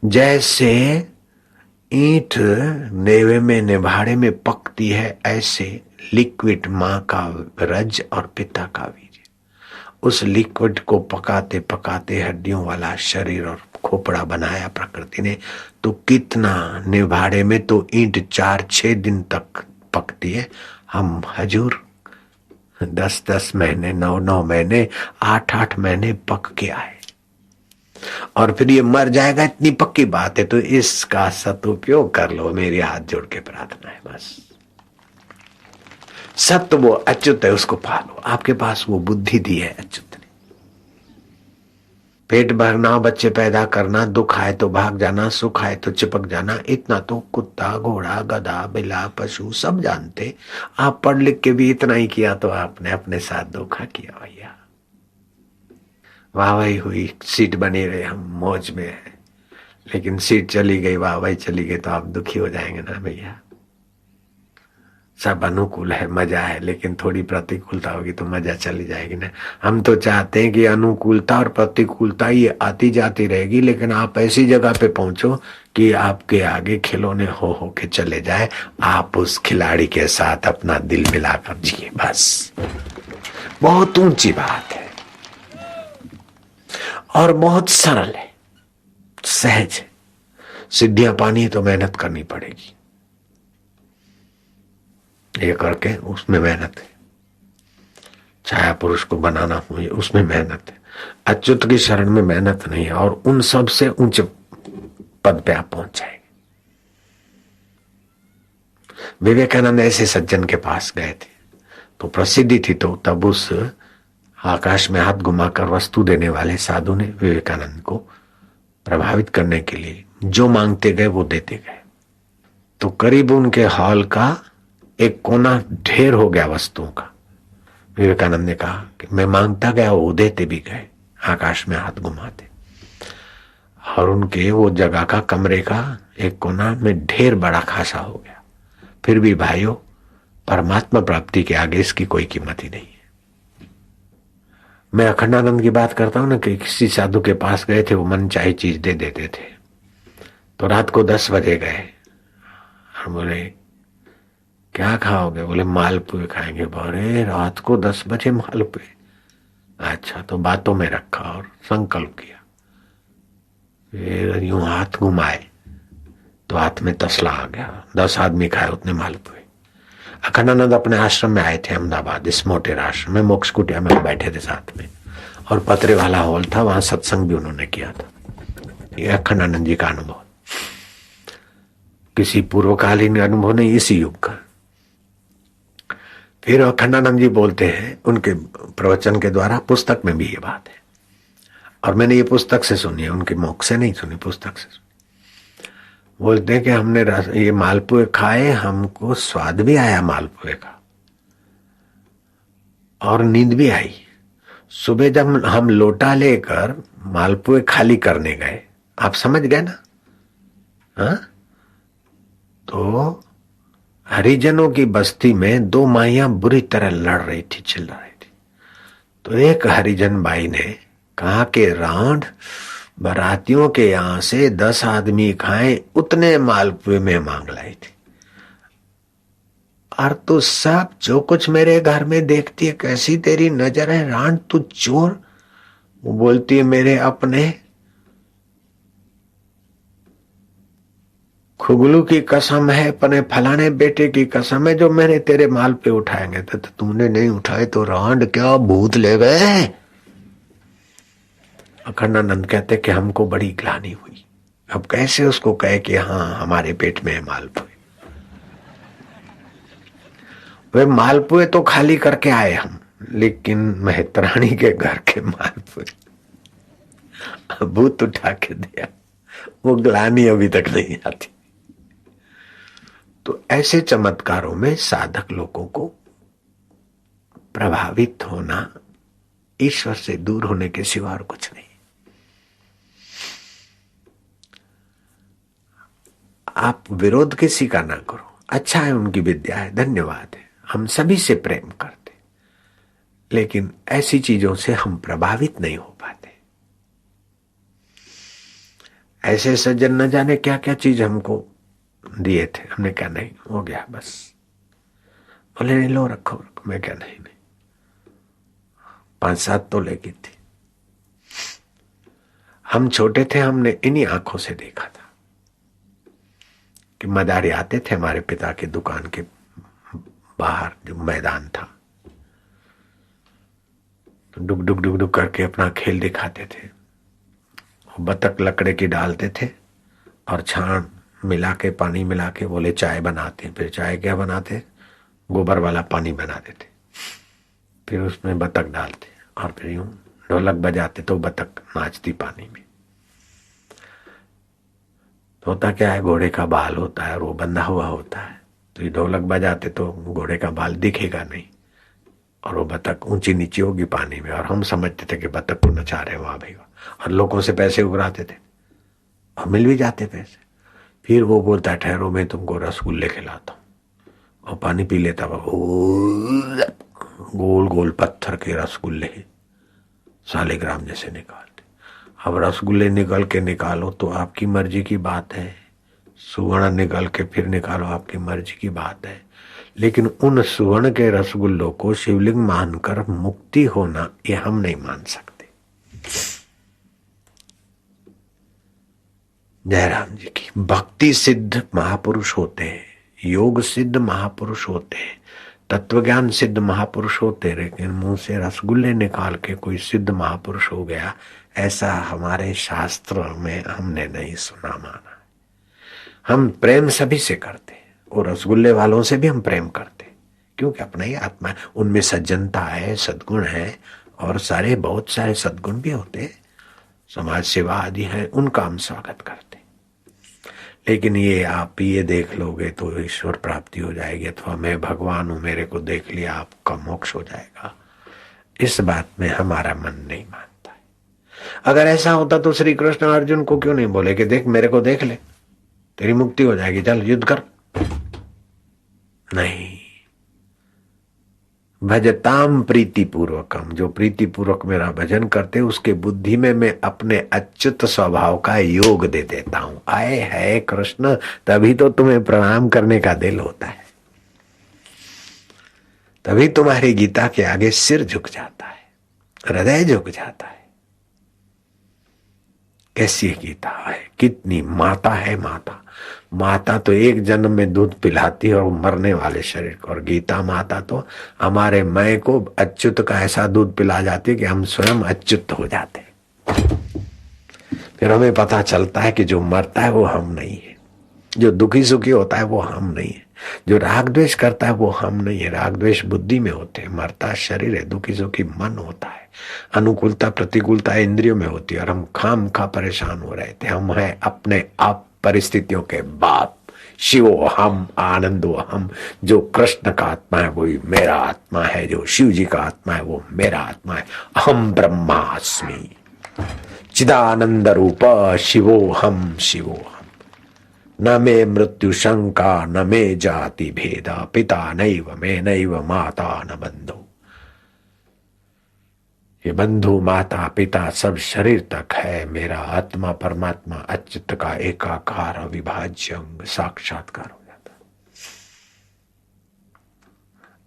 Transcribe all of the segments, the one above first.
जैसे ईंट नेवे में निभाड़े में पकती है, ऐसे लिक्विड माँ का रज और पिता का वीर्य। उस लिक्विड को पकाते पकाते हड्डियों वाला शरीर और खोपड़ा बनाया प्रकृति ने। तो कितना निभाड़े में तो ईंट 4-6 दिन तक पकती है। हम हजूर 10-10 महीने, 9-9 महीने, 8-8 महीने पक के आए और फिर ये मर जाएगा, इतनी पक्की बात है। तो इसका सदुपयोग कर लो, मेरी हाथ जोड़ के प्रार्थना है। बस सत्य वो अच्युत है, उसको पालो। आपके पास वो बुद्धि दी है अच्युत ने। पेट भरना, बच्चे पैदा करना, दुख आए तो भाग जाना, सुख आए तो चिपक जाना, इतना तो कुत्ता, घोड़ा, गधा, बिल्ला, पशु सब जानते। आप पढ़ लिख के भी इतना ही किया तो आपने अपने साथ धोखा किया भैया। वाहवाही हुई, सीट बनी रही, हम मौज में है। लेकिन सीट चली गई, वाहवाही चली गई तो आप दुखी हो जाएंगे ना भैया। सब अनुकूल है, मजा है, लेकिन थोड़ी प्रतिकूलता होगी तो मजा चली जाएगी ना। हम तो चाहते हैं कि अनुकूलता और प्रतिकूलता ये आती जाती रहेगी, लेकिन आप ऐसी जगह पे पहुंचो कि आपके आगे खिलौने हो के चले जाए, आप उस खिलाड़ी के साथ अपना दिल मिलाकर जिए। बस बहुत ऊंची बात है और बहुत सरल है, सहज है। सिद्धियां पानी है तो मेहनत करनी पड़ेगी, ये करके उसमें मेहनत है। छाया पुरुष को बनाना हुई, उसमें मेहनत है। अच्युत की शरण में मेहनत नहीं है, और उन सब से ऊंचे पद पे आप पहुंच जाएंगे। विवेकानंद ऐसे सज्जन के पास गए थे तो प्रसिद्धि थी, तो तब उस आकाश में हाथ घुमाकर वस्तु देने वाले साधु ने विवेकानंद को प्रभावित करने के लिए जो मांगते गए वो देते गए। तो करीब उनके हॉल का एक कोना ढेर हो गया वस्तुओं का। विवेकानंद ने कहा कि मैं मांगता गया, वो देते भी गए, आकाश में हाथ घुमाते। और उनके वो जगह का, कमरे का एक कोना में ढेर बड़ा खासा हो गया। फिर भी भाइयों, परमात्मा प्राप्ति के आगे इसकी कोई कीमत ही नहीं है। मैं अखंडानंद की बात करता हूं ना, कि किसी साधु के पास गए थे, वो मन चाहे चीज दे देते थे। तो रात को 10 बजे गए और बोले क्या खाओगे? बोले मालपुए खाएंगे। अरे रात को 10 बजे मालपुए? अच्छा, तो बातों में रखा और संकल्प किया। फिर यूं हाथ घुमाए तो हाथ में तसला आ गया। 10 आदमी खाए उतने मालपुए। अखंडानंद अपने आश्रम में आए थे, अहमदाबाद, इस मोटे आश्रम में, मोक्ष कुटिया में बैठे थे साथ में, और पतरे वाला हॉल था, वहां सत्संग भी उन्होंने किया था। ये अखंडानंद जी का अनुभव, किसी पूर्वकालीन अनुभव नहीं, इसी युग का। फिर अखंडानंद जी बोलते हैं, उनके प्रवचन के द्वारा, पुस्तक में भी ये बात है, और मैंने ये पुस्तक से सुनी है, उनके मुख से नहीं सुनी, पुस्तक से सुनी। बोलते हैं कि हमने ये मालपुए खाए, हमको स्वाद भी आया मालपुए का और नींद भी आई। सुबह जब हम लोटा लेकर मालपुए खाली करने गए, आप समझ गए ना? हाँ, तो हरिजनों की बस्ती में 2 माइयां बुरी तरह लड़ रही थी, चिल्ला रही थी। तो एक हरिजन बाई ने कहा कि रांड, बारातियों के यहां से 10 आदमी खाएं उतने मालपुए में मांग लाई थी, और तू सब जो कुछ मेरे घर में देखती है, कैसी तेरी नजर है रांड, तू चोर। वो बोलती है, मेरे अपने खुगलू की कसम है, अपने फलाने बेटे की कसम है, जो मैंने तेरे माल पे उठाएंगे। तो तूने नहीं उठाए तो रांड क्या भूत ले गए? अखंडानंद कहते कि हमको बड़ी ग्लानि हुई, अब कैसे उसको कहे कि हाँ हमारे पेट में है मालपुए। वे मालपुए तो खाली करके आए हम, लेकिन मेहतरानी के घर के मालपुए भूत उठा के दिया, वो ग्लानि अभी तक नहीं आती। तो ऐसे चमत्कारों में साधक लोगों को प्रभावित होना ईश्वर से दूर होने के सिवा और कुछ नहीं। आप विरोध किसी का ना करो, अच्छा है, उनकी विद्या है, धन्यवाद है, हम सभी से प्रेम करते, लेकिन ऐसी चीजों से हम प्रभावित नहीं हो पाते। ऐसे सज्जन न जाने क्या क्या चीज हमको दिए थे। हमने कहा नहीं, हो गया बस। बोले नहीं, लो रखो रखो। मैं क्या नहीं नहीं, 5-7 तो लेगी थी। हम छोटे थे, हमने इन्हीं आंखों से देखा था कि मदारी आते थे हमारे पिता की दुकान के बाहर, जो मैदान था, तो डुक डुक डुक डुक करके अपना खेल दिखाते थे। बतख लकड़े की डालते थे और छान मिला के, पानी मिला के बोले चाय बनाते। फिर चाय क्या बनाते, गोबर वाला पानी बना देते, फिर उसमें बतख डालते और फिर यूं ढोलक बजाते तो बतख नाचती पानी में। तो होता क्या है, घोड़े का बाल होता है और वो बंधा हुआ होता है, तो ये ढोलक बजाते तो घोड़े का बाल दिखेगा नहीं और वो बतख ऊंची नीची होगी पानी में, और हम समझते थे कि बतख को नचा रहे वाह भाई वाह, और लोगों से पैसे उगराते थे और मिल भी जाते पैसे। फिर वो बोलता ठहरो मैं तुमको रसगुल्ले खिलाता हूँ, और पानी पी लेता वो, गोल गोल पत्थर के रसगुल्ले सालिग्राम जैसे निकालते। अब रसगुल्ले निकल के निकालो तो आपकी मर्जी की बात है, सुवर्ण निकल के फिर निकालो आपकी मर्जी की बात है, लेकिन उन सुवर्ण के रसगुल्लों को शिवलिंग मानकर मुक्ति होना ये हम नहीं मान सकते। जयराम जी की भक्ति सिद्ध महापुरुष होते हैं, योग सिद्ध महापुरुष होते हैं, तत्वज्ञान सिद्ध महापुरुष होते, लेकिन मुंह से रसगुल्ले निकाल के कोई सिद्ध महापुरुष हो गया, ऐसा हमारे शास्त्र में हमने नहीं सुना माना। हम प्रेम सभी से करते, और रसगुल्ले वालों से भी हम प्रेम करते, क्योंकि अपना ही आत्मा है, उनमें सज्जनता है, सद्गुण है, और सारे बहुत सारे सद्गुण भी होते, समाज सेवा आदि है, उनका हम स्वागत करते। लेकिन ये आप ये देख लोगे तो ईश्वर प्राप्ति हो जाएगी, अथवा मैं भगवान हूं मेरे को देख लिया आपका मोक्ष हो जाएगा, इस बात में हमारा मन नहीं मानता है। अगर ऐसा होता तो श्री कृष्ण अर्जुन को क्यों नहीं बोले कि देख मेरे को देख ले, तेरी मुक्ति हो जाएगी, चल युद्ध कर। नहीं, भजताम प्रीति पूर्वकम, जो प्रीति पूर्वक मेरा भजन करते उसके बुद्धि में मैं अपने अच्युत स्वभाव का योग दे देता हूं। आए है कृष्ण, तभी तो तुम्हें प्रणाम करने का दिल होता है, तभी तुम्हारी गीता के आगे सिर झुक जाता है, हृदय झुक जाता है। कैसी गीता है, कितनी माता है माता। माता तो एक जन्म में दूध पिलाती है और मरने वाले शरीर को, और गीता माता तो हमारे मैं को अच्युत का ऐसा दूध पिला जाती है कि हम स्वयं अच्युत हो जाते। फिर हमें पता चलता है कि जो मरता है वो हम नहीं है, जो दुखी सुखी होता है वो हम नहीं है, जो राग द्वेष करता है वो हम नहीं है। राग द्वेष बुद्धि में होते हैं, मरता शरीर है, दुखी सुखी मन होता है, अनुकूलता प्रतिकूलता इंद्रियों में होती है, और हम खाम खा परेशान हो रहे थे। हम हैं अपने आप परिस्थितियों के बाप, शिवो हम आनंदो हम। जो कृष्ण का आत्मा है वही मेरा आत्मा है, जो शिव जी का आत्मा है वो मेरा आत्मा है। अहम ब्रह्मास्मि चिदानंद रूप शिवो हम शिवो हम। न मे मृत्यु शंका न मे जाति भेदा, पिता नैव मे नैव माता न बंधु। ये बंधु माता पिता सब शरीर तक है, मेरा आत्मा परमात्मा अच्युत का एकाकार अविभाज्य अंग साक्षात्कार हो जाता।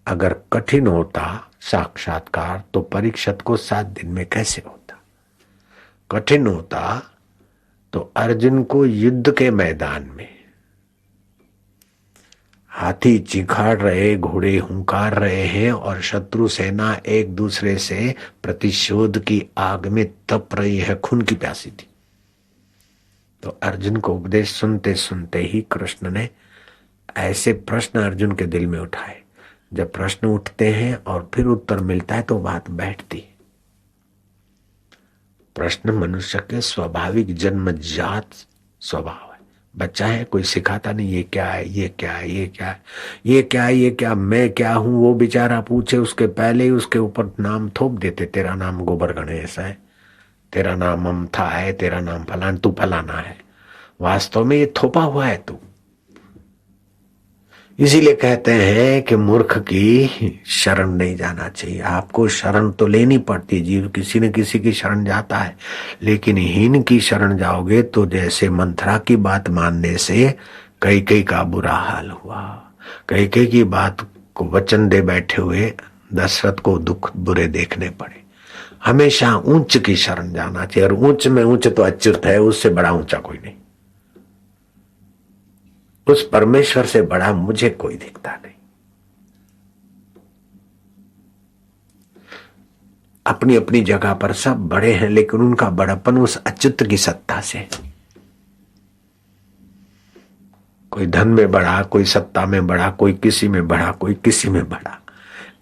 अगर कठिन होता साक्षात्कार तो परीक्षित को 7 दिन में कैसे होता। कठिन होता तो अर्जुन को युद्ध के मैदान में हाथी चिखाड़ रहे, घोड़े हुंकार रहे हैं, और शत्रु सेना एक दूसरे से प्रतिशोध की आग में तप रही है, खून की प्यासी थी। तो अर्जुन को उपदेश सुनते सुनते ही कृष्ण ने ऐसे प्रश्न अर्जुन के दिल में उठाए। जब प्रश्न उठते हैं और फिर उत्तर मिलता है तो बात बैठती है। प्रश्न मनुष्य के स्वाभाविक जन्मजात स्वभाव है। बच्चा है, कोई सिखाता नहीं, ये क्या है, ये क्या है, ये क्या है, ये क्या है, ये क्या, मैं क्या हूं। वो बेचारा पूछे उसके पहले ही उसके ऊपर नाम थोप देते। तेरा नाम गोबर गणेश है, तेरा नाम ममता है, तेरा नाम फलान, तू फलाना है। वास्तव में ये थोपा हुआ है तू। इसीलिए कहते हैं कि मूर्ख की शरण नहीं जाना चाहिए। आपको शरण तो लेनी पड़ती है, जीव किसी न किसी की शरण जाता है, लेकिन हीन की शरण जाओगे तो जैसे मंथरा की बात मानने से कैकेयी का बुरा हाल हुआ। कैकेयी की बात को वचन दे बैठे हुए दशरथ को दुख बुरे देखने पड़े। हमेशा ऊंच की शरण जाना चाहिए, और ऊंच में ऊंच तो अच्युत है, उससे बड़ा ऊंचा कोई नहीं। उस परमेश्वर से बड़ा मुझे कोई दिखता नहीं। अपनी अपनी जगह पर सब बड़े हैं, लेकिन उनका बड़ापन उस अच्युत की सत्ता से। कोई धन में बड़ा, कोई सत्ता में बड़ा, कोई किसी में बड़ा, कोई किसी में बड़ा,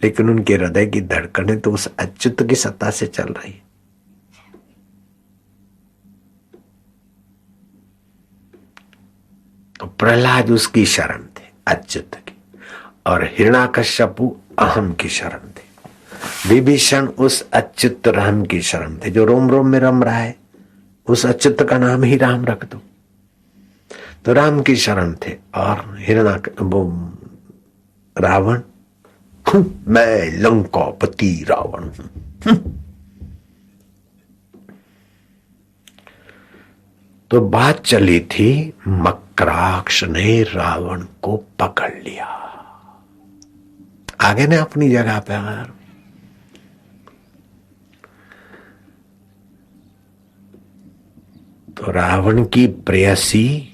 लेकिन उनके हृदय की धड़कनें तो उस अच्युत की सत्ता से चल रही है। तो प्रहलाद उसकी शरण थे, अच्युत की, और हिरण्याकश्यपु अहम की शरण थे। विभीषण उस अच्युत राम की शरण थे, जो रोम रोम में रम रहा है, उस अच्युत का नाम ही राम रख दो। तो राम की शरण थे। और वो रावण, मैं लंकापति रावण हूं। तो बात चली थी, मकराक्ष ने रावण को पकड़ लिया। आगे ने अपनी जगह पर तो रावण की प्रेयसी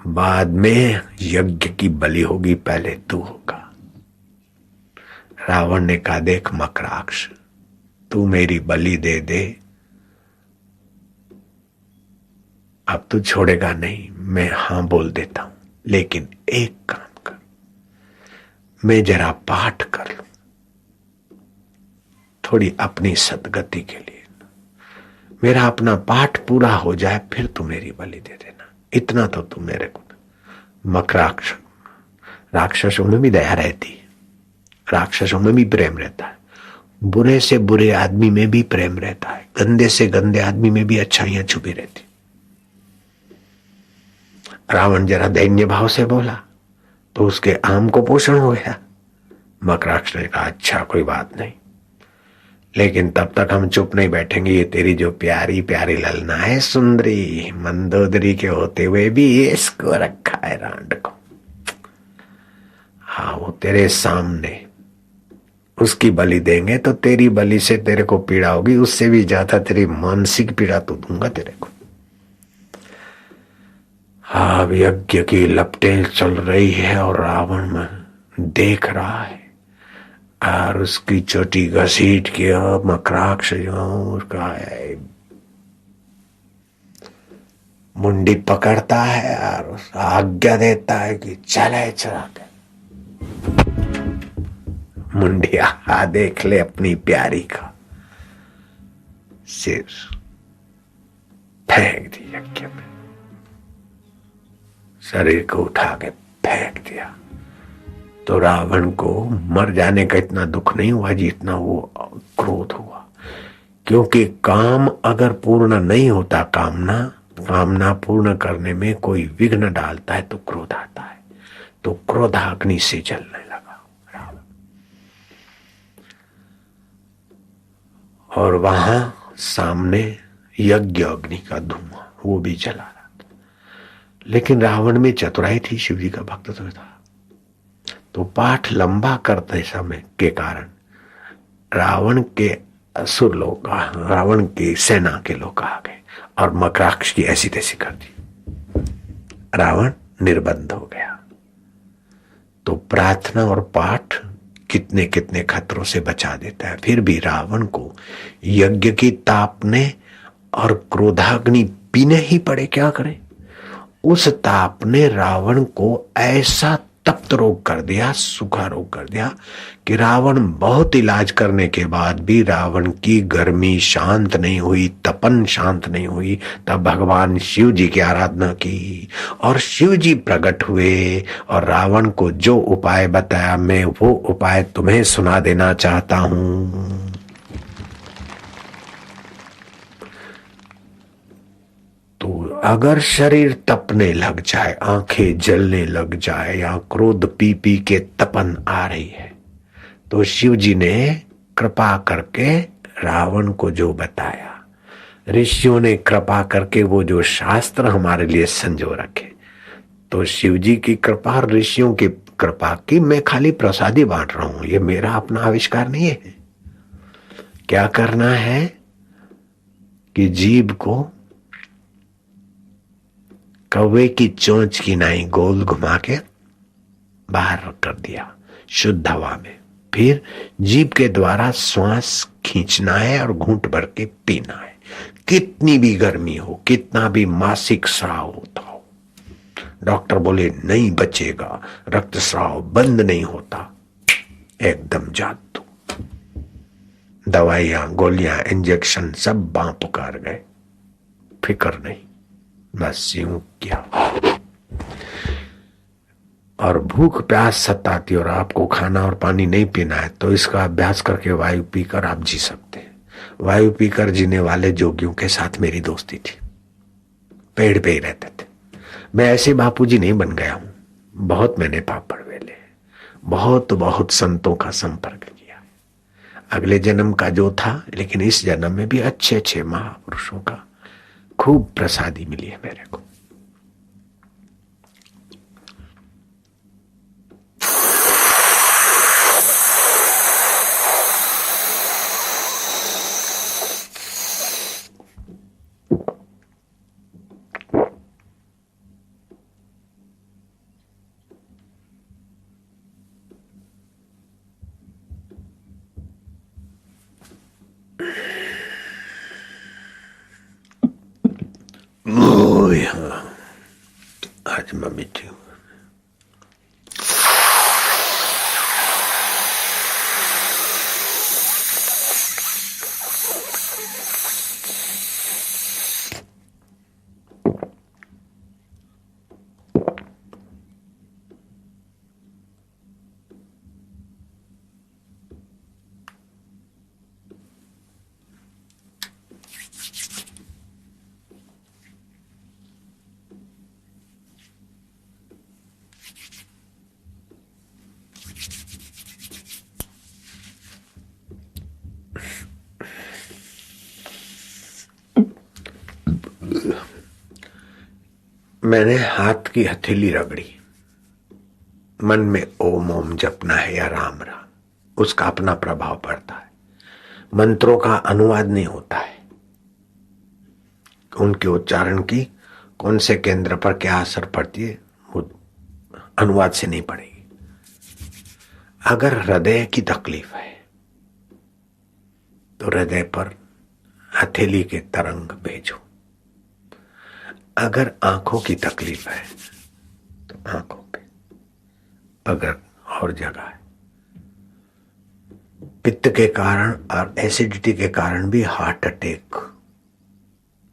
बाद में यज्ञ की बलि होगी, पहले तू होगा। रावण ने कहा, देख मकराक्ष, तू मेरी बलि दे दे, अब तू छोड़ेगा नहीं। मैं हां बोल देता हूं, लेकिन एक काम कर, मैं जरा पाठ कर लूं थोड़ी अपनी सदगति के लिए। मेरा अपना पाठ पूरा हो जाए, फिर तू मेरी बलि दे देना। इतना तो तू मेरे को। मकराक्ष, राक्षसों में भी दया रहती, राक्षसों में भी प्रेम रहता है, बुरे से बुरे आदमी में भी प्रेम रहता है, गंदे से गंदे आदमी में भी अच्छाइयां छुपी रहती। रावण जरा दैन्य भाव से बोला तो उसके आम को पोषण हो गया। मकराक्ष ने कहा, अच्छा कोई बात नहीं, लेकिन तब तक हम चुप नहीं बैठेंगे। ये तेरी जो प्यारी प्यारी ललना है, सुंदरी मंदोदरी के होते हुए भी इसको रखा है रांड को। हाँ, वो तेरे सामने उसकी बलि देंगे तो तेरी बलि से तेरे को पीड़ा होगी, उससे भी ज्यादा तेरी मानसिक पीड़ा तो दूंगा तेरे को। हाँ, यज्ञ की लपटें चल रही है और रावण में देख रहा है, और उसकी चोटी घसीट के मकराक्ष जो उसका है मुंडी पकड़ता है और आज्ञा देता है कि चले चला के मुंडी देख ले अपनी प्यारी का। सिर फेंक दी यज्ञ में, शरीर को उठा के फेंक दिया। तो रावण को मर जाने का इतना दुख नहीं हुआ जितना वो क्रोध हुआ, क्योंकि काम अगर पूर्ण नहीं होता, कामना पूर्ण करने में कोई विघ्न डालता है तो क्रोध आता है। तो क्रोधाग्नि से जलने लगा रावण, और वहां सामने यज्ञ अग्नि का धुआं वो भी जला रहा था। लेकिन रावण में चतुराई थी, शिव जी का भक्त तो था। तो पाठ लंबा करते समय के कारण रावण के असुर लोग, रावण की सेना के लोग आ गए और मकराक्ष की ऐसी तैसी कर दी। रावण निर्बंध हो गया। तो प्रार्थना और पाठ कितने कितने खतरों से बचा देता है। फिर भी रावण को यज्ञ की तापने और क्रोधाग्नि पीने ही पड़े, क्या करे। उस ताप ने रावण को ऐसा तप्त रोग कर दिया, सूखा रोग कर दिया कि रावण बहुत इलाज करने के बाद भी रावण की गर्मी शांत नहीं हुई, तपन शांत नहीं हुई। तब भगवान शिव जी की आराधना की और शिव जी प्रकट हुए और रावण को जो उपाय बताया, मैं वो उपाय तुम्हें सुना देना चाहता हूं। तो अगर शरीर तपने लग जाए, आंखें जलने लग जाए, या क्रोध पी पी के तपन आ रही है, तो शिव जी ने कृपा करके रावण को जो बताया, ऋषियों ने कृपा करके वो जो शास्त्र हमारे लिए संजो रखे, तो शिव जी की कृपा और ऋषियों की कृपा की मैं खाली प्रसादी बांट रहा हूं, ये मेरा अपना आविष्कार नहीं है। क्या करना है कि जीभ को कौवे की चोंच की नाई गोल घुमा के बाहर कर दिया शुद्ध हवा में, फिर जीभ के द्वारा श्वास खींचना है और घूंट भर के पीना है। कितनी भी गर्मी हो, कितना भी मासिक स्राव होता हो, डॉक्टर बोले नहीं बचेगा, रक्तस्राव बंद नहीं होता, एकदम जादू, दवाइयां गोलियां इंजेक्शन सब बां पुकार गए, फिक्र नहीं, बस यूं किया। और भूख प्यास सताती और आपको खाना और पानी नहीं पीना है, तो इसका अभ्यास करके वायु पीकर आप जी सकते हैं। वायु पीकर जीने वाले जोगियों के साथ मेरी दोस्ती थी, पेड़ पे ही रहते थे। मैं ऐसे बापूजी नहीं बन गया हूं, बहुत मैंने पापड़ वेले, बहुत बहुत संतों का संपर्क किया, अगले जन्म का जो था, लेकिन इस जन्म में भी अच्छे अच्छे महापुरुषों का खूब प्रसादी मिली है मेरे को। हाँ, आज मैं मीठी हूं। मैंने हाथ की हथेली रगड़ी, मन में ओम ओम जपना है या राम राम, उसका अपना प्रभाव पड़ता है। मंत्रों का अनुवाद नहीं होता है, उनके उच्चारण की कौन से केंद्र पर क्या असर पड़ती है वो अनुवाद से नहीं पड़ेगी। अगर हृदय की तकलीफ है तो हृदय पर हथेली के तरंग भेजो, अगर आंखों की तकलीफ है तो आंखों पे, अगर और जगह है, पित्त के कारण और एसिडिटी के कारण भी हार्ट अटैक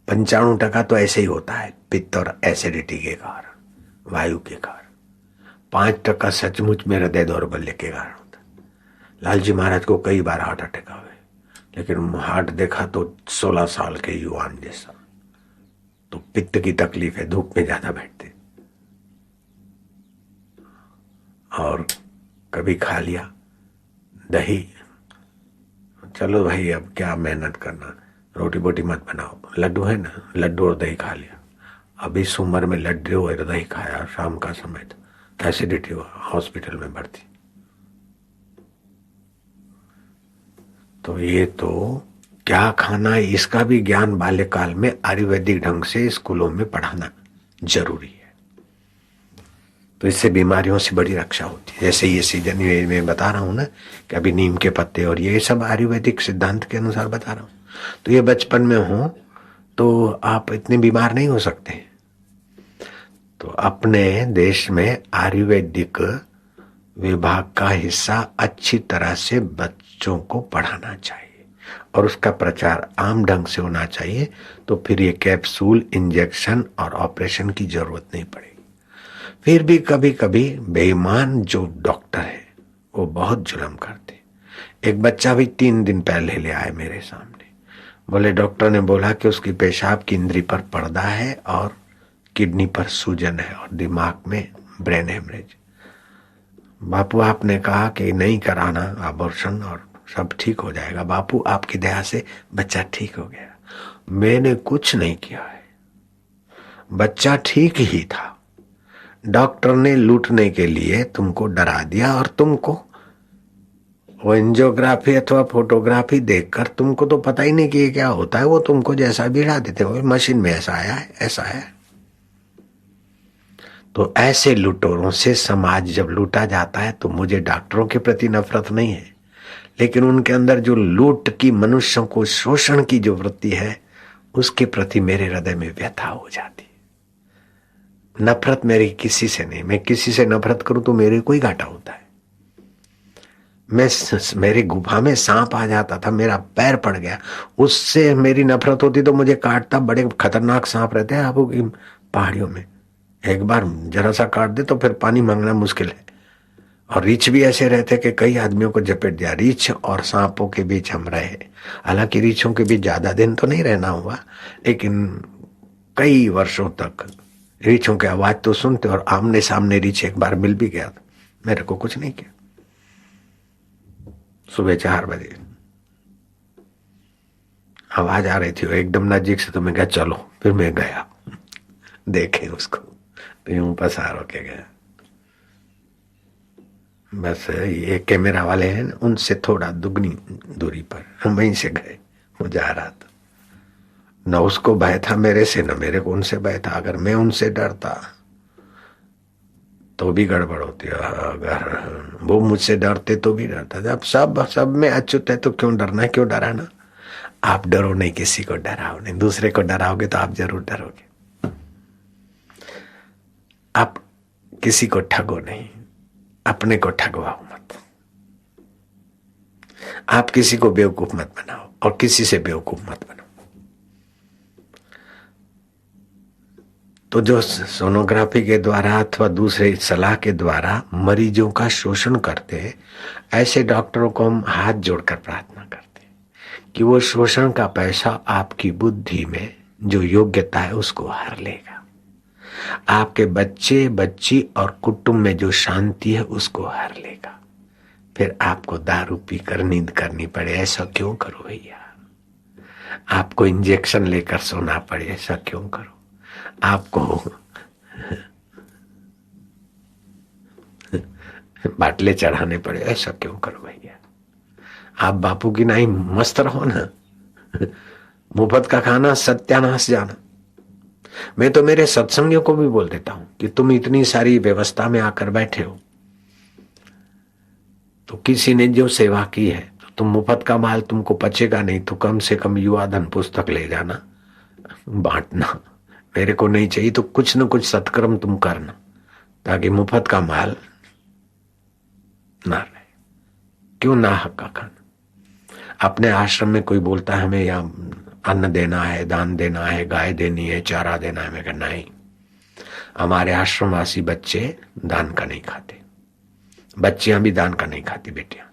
95% तो ऐसे ही होता है, पित्त और एसिडिटी के कारण, वायु के कारण। 5% सचमुच में हृदय दौर्बल्य के कारण होता है। लालजी महाराज को कई बार हार्ट अटैक आ गए, लेकिन हार्ट देखा तो 16 साल के युवान जैसा। तो पित्त की तकलीफ है, धूप में ज्यादा बैठते, और कभी खा लिया दही, चलो भाई अब क्या मेहनत करना, रोटी बोटी मत बनाओ, लड्डू है ना, लड्डू और दही खा लिया। अभी इस उम्र में लड्डू और दही खाया, शाम का समय था, एसिडिटी हुआ, हॉस्पिटल में भर्ती। तो ये तो क्या खाना है इसका भी ज्ञान बाल्यकाल में आयुर्वेदिक ढंग से स्कूलों में पढ़ाना जरूरी है, तो इससे बीमारियों से बड़ी रक्षा होती है। जैसे ये सीजन में बता रहा हूं ना कि अभी नीम के पत्ते और ये सब आयुर्वेदिक सिद्धांत के अनुसार बता रहा हूं, तो ये बचपन में हो तो आप इतने बीमार नहीं हो सकते। तो अपने देश में आयुर्वेदिक विभाग का हिस्सा अच्छी तरह से बच्चों को पढ़ाना चाहिए और उसका प्रचार आम ढंग से होना चाहिए, तो फिर ये कैप्सूल, इंजेक्शन और ऑपरेशन की जरूरत नहीं पड़ेगी। फिर भी कभी कभी बेईमान जो डॉक्टर है वो बहुत जुल्म करते। एक बच्चा भी 3 दिन पहले ले आए मेरे सामने, बोले डॉक्टर ने बोला कि उसकी पेशाब की इंद्री पर पर्दा है और किडनी पर सूजन है और दिमाग में ब्रेन हेमरेज। बापू आपने कहा कि नहीं कराना अबॉर्शन और सब ठीक हो जाएगा। बापू आपकी दया से बच्चा ठीक हो गया। मैंने कुछ नहीं किया है, बच्चा ठीक ही था। डॉक्टर ने लूटने के लिए तुमको डरा दिया और तुमको वो एंजियोग्राफी अथवा फोटोग्राफी देखकर तुमको तो पता ही नहीं कि ये क्या होता है, वो तुमको जैसा भी ला देते हो, मशीन में ऐसा आया है ऐसा है। तो ऐसे लुटेरों से समाज जब लूटा जाता है तो मुझे डॉक्टरों के प्रति नफरत नहीं है, लेकिन उनके अंदर जो लूट की, मनुष्यों को शोषण की जो वृत्ति है, उसके प्रति मेरे हृदय में व्यथा हो जाती है। नफरत मेरी किसी से नहीं, मैं किसी से नफरत करूं तो मेरे को ही घाटा होता है। मेरी गुफा में सांप आ जाता था, मेरा पैर पड़ गया, उससे मेरी नफरत होती तो मुझे काटता। बड़े खतरनाक सांप रहते हैं आपको की पहाड़ियों में, एक बार जरा सा काट दे तो फिर पानी मांगना मुश्किल है। और रीछ भी ऐसे रहते कि कई आदमियों को झपेट दिया। रीछ और सांपों के बीच हम रहे, हालांकि रीछों के बीच ज्यादा दिन तो नहीं रहना हुआ, लेकिन कई वर्षों तक रीछों की आवाज तो सुनते और आमने सामने रीछ एक बार मिल भी गया। मेरे को कुछ नहीं किया। सुबह 4 बजे आवाज आ रही थी एकदम नजदीक से, तो मैं कहा चलो। फिर मैं गया, देखे उसको तो यूं पसार होके गया। बस ये कैमरा वाले हैं, उनसे थोड़ा दुगनी दूरी पर हम वहीं से गए। वो जा रहा था, न उसको भय था मेरे से, न मेरे को उनसे भय था। अगर मैं उनसे डरता तो भी गड़बड़ होती, अगर वो मुझसे डरते तो भी डरता। जब सब में अच्युत है तो क्यों डरना है, क्यों डराना। आप डरो नहीं, किसी को डराओ नहीं, दूसरे को डराओगे तो आप जरूर डरोगे। आप किसी को ठगो नहीं, अपने को ठगवाओ मत। आप किसी को बेवकूफ मत बनाओ और किसी से बेवकूफ मत बनो। तो जो सोनोग्राफी के द्वारा अथवा दूसरे सलाह के द्वारा मरीजों का शोषण करते हैं, ऐसे डॉक्टरों को हम हाथ जोड़कर प्रार्थना करते हैं कि वो शोषण का पैसा आपकी बुद्धि में जो योग्यता है उसको हर लेगा। आपके बच्चे बच्ची और कुटुंब में जो शांति है उसको हर लेगा। फिर आपको दारू पीकर नींद करनी पड़े, ऐसा क्यों करो भैया। आपको इंजेक्शन लेकर सोना पड़े, ऐसा क्यों करो। आपको बाटले चढ़ाने पड़े, ऐसा क्यों करो भैया। आप बापू की नहीं मस्त रहो ना। मुफ्त का खाना सत्यानाश जाना। मैं तो मेरे सत्संगियों को भी बोल देता हूं कि तुम इतनी सारी व्यवस्था में आकर बैठे हो, तो किसी ने जो सेवा की है तो तुम मुफ्त का माल तुमको पचेगा नहीं, तो कम से कम युवा धन पुस्तक ले जाना, बांटना। मेरे को नहीं चाहिए तो कुछ न कुछ सत्कर्म तुम करना, ताकि मुफ्त का माल ना रहे। क्यों ना हक का खाना। अपने आश्रम में कोई बोलता है हमें या अन्न देना है, दान देना है, गाय देनी है, चारा देना है, मैं कहना नहीं। हमारे आश्रमवासी बच्चे दान का नहीं खाते, बच्चियां भी दान का नहीं खाती। बेटियां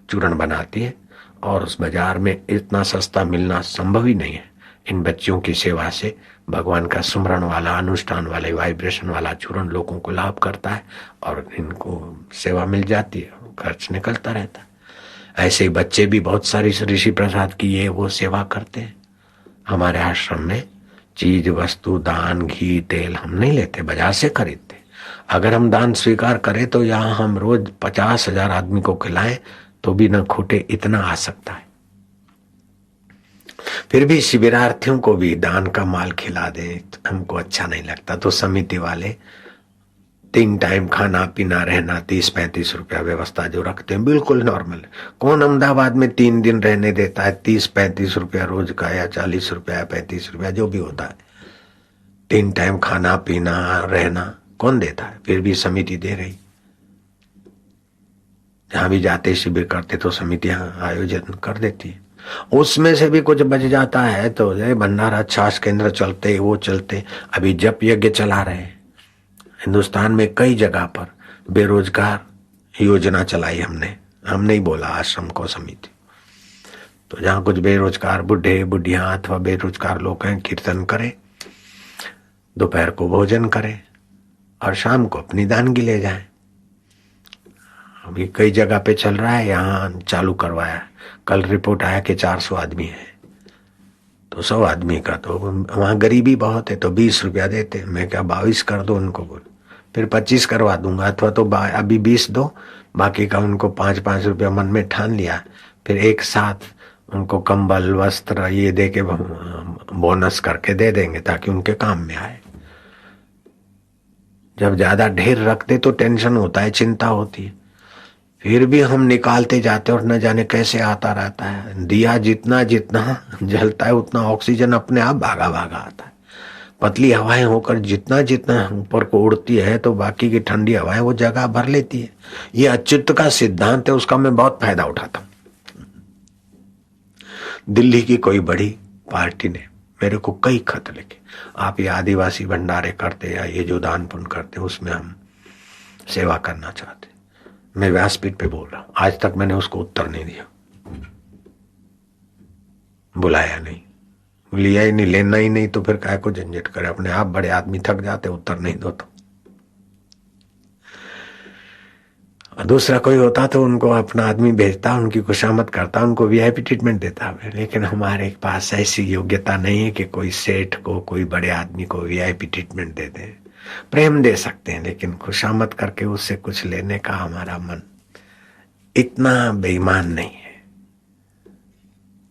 चूर्ण बनाती है और उस बाजार में इतना सस्ता मिलना संभव ही नहीं है। इन बच्चियों की सेवा से भगवान का सुमरण वाला, अनुष्ठान वाले, वाइब्रेशन वाला चूर्ण लोगों को लाभ करता है और इनको सेवा मिल जाती है, खर्च निकलता रहता है। ऐसे ही बच्चे भी बहुत सारी ऋषि प्रसाद की ये वो सेवा करते हैं। हमारे आश्रम में चीज वस्तु दान घी तेल हम नहीं लेते, बाजार से खरीदते। अगर हम दान स्वीकार करें तो यहाँ हम रोज 50,000 आदमी को खिलाएं तो भी न खूटे, इतना आ सकता है। फिर भी शिविरार्थियों को भी दान का माल खिला दे हमको अच्छा नहीं लगता। तो समिति वाले 3 टाइम खाना पीना रहना 30-35 रुपया व्यवस्था जो रखते हैं बिल्कुल नॉर्मल। कौन अहमदाबाद में 3 दिन रहने देता है 30-35 रुपया रोज का, या 40 रुपया 35 रुपया जो भी होता है। 3 टाइम खाना पीना रहना कौन देता है। फिर भी समिति दे रही। जहां भी जाते शिविर करते तो समितियां आयोजन कर देती है। उसमें से भी कुछ बच जाता है तो भंडारा छाछ केंद्र चलते, वो चलते। अभी जप यज्ञ चला रहे हैं हिंदुस्तान में कई जगह पर। बेरोजगार योजना चलाई हमने, हम नहीं बोला आश्रम को, समिति। तो जहां कुछ बेरोजगार बुढ़े बुढ़िया अथवा बेरोजगार लोग हैं, कीर्तन करें, दोपहर को भोजन करें और शाम को अपनी दानगी ले जाएं। अभी कई जगह पे चल रहा है, यहाँ चालू करवाया। कल रिपोर्ट आया कि 400 आदमी है, तो 100 आदमी का, तो वहां गरीबी बहुत है, तो 20 रुपया देते। मैं क्या 22 कर दो उनको, बोल फिर 25 करवा दूंगा, अथवा तो अभी 20 दो, बाकी का उनको 5-5 रुपया मन में ठान लिया। फिर एक साथ उनको कंबल वस्त्र ये दे के बोनस करके दे देंगे ताकि उनके काम में आए। जब ज्यादा ढेर रखते तो टेंशन होता है, चिंता होती है, फिर भी हम निकालते जाते और न जाने कैसे आता रहता है। दिया जितना जितना जलता है उतना ऑक्सीजन अपने आप भागा भागा आता है। पतली हवाएं होकर जितना जितना ऊपर को उड़ती है तो बाकी की ठंडी हवाएं वो जगह भर लेती है। ये अच्युत का सिद्धांत है, उसका मैं बहुत फायदा उठाता हूं। दिल्ली की कोई बड़ी पार्टी ने मेरे को कई खत लिखे, आप ये आदिवासी भंडारे करते या ये जो दान पुण्य करते उसमें हम सेवा करना चाहते। मैं व्यासपीठ पे बोल रहा हूं, आज तक मैंने उसको उत्तर नहीं दिया, बुलाया नहीं, लिया ही नहीं, लेना ही नहीं, तो फिर काय को झंझट करे। अपने आप बड़े आदमी थक जाते, उत्तर नहीं दो तो। दूसरा कोई होता तो उनको अपना आदमी भेजता, उनकी खुशामद करता, उनको वीआईपी ट्रीटमेंट देता। लेकिन हमारे पास ऐसी योग्यता नहीं है कि कोई सेठ को, कोई बड़े आदमी को वीआईपी ट्रीटमेंट दे दे। प्रेम दे सकते हैं, लेकिन खुशामद करके उससे कुछ लेने का हमारा मन इतना बेईमान नहीं है।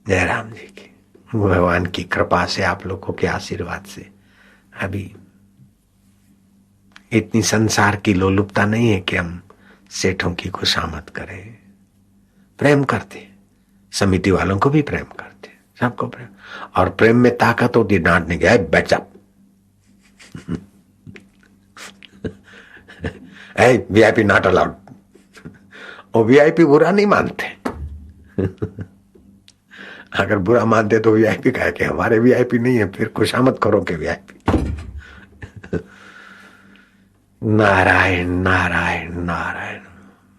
जयराम जी की, भगवान की कृपा से, आप लोगों के आशीर्वाद से अभी इतनी संसार की लोलुपता नहीं है कि हम सेठों की खुशामद करें। प्रेम करते, समिति वालों को भी प्रेम करते, सबको प्रेम। और प्रेम में ताकत होती, डांटने गया बैचअप वीआईपी नॉट अलाउड। और वीआईपी बुरा नहीं मानते अगर बुरा मानते तो वीआईपी कहे कि हमारे वीआईपी नहीं है, फिर खुशामद करो के वीआईपी। नारायण नारायण नारायण।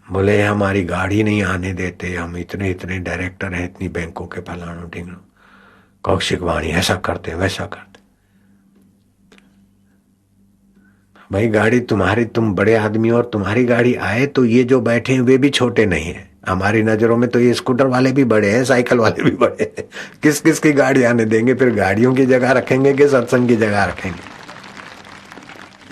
बोले हमारी गाड़ी नहीं आने देते, हम इतने इतने डायरेक्टर हैं, इतनी बैंकों के फलानो ढिंगनो, कौशिक वाणी ऐसा करते वैसा करते। भाई गाड़ी तुम्हारी, तुम बड़े आदमी और तुम्हारी गाड़ी आए तो ये जो बैठे हैं वे भी छोटे नहीं है। हमारी नजरों में तो ये स्कूटर वाले भी बड़े हैं, साइकिल वाले भी बड़े हैं। किस किस की गाड़ी आने देंगे, फिर गाड़ियों की जगह रखेंगे कि सत्संग की जगह रखेंगे।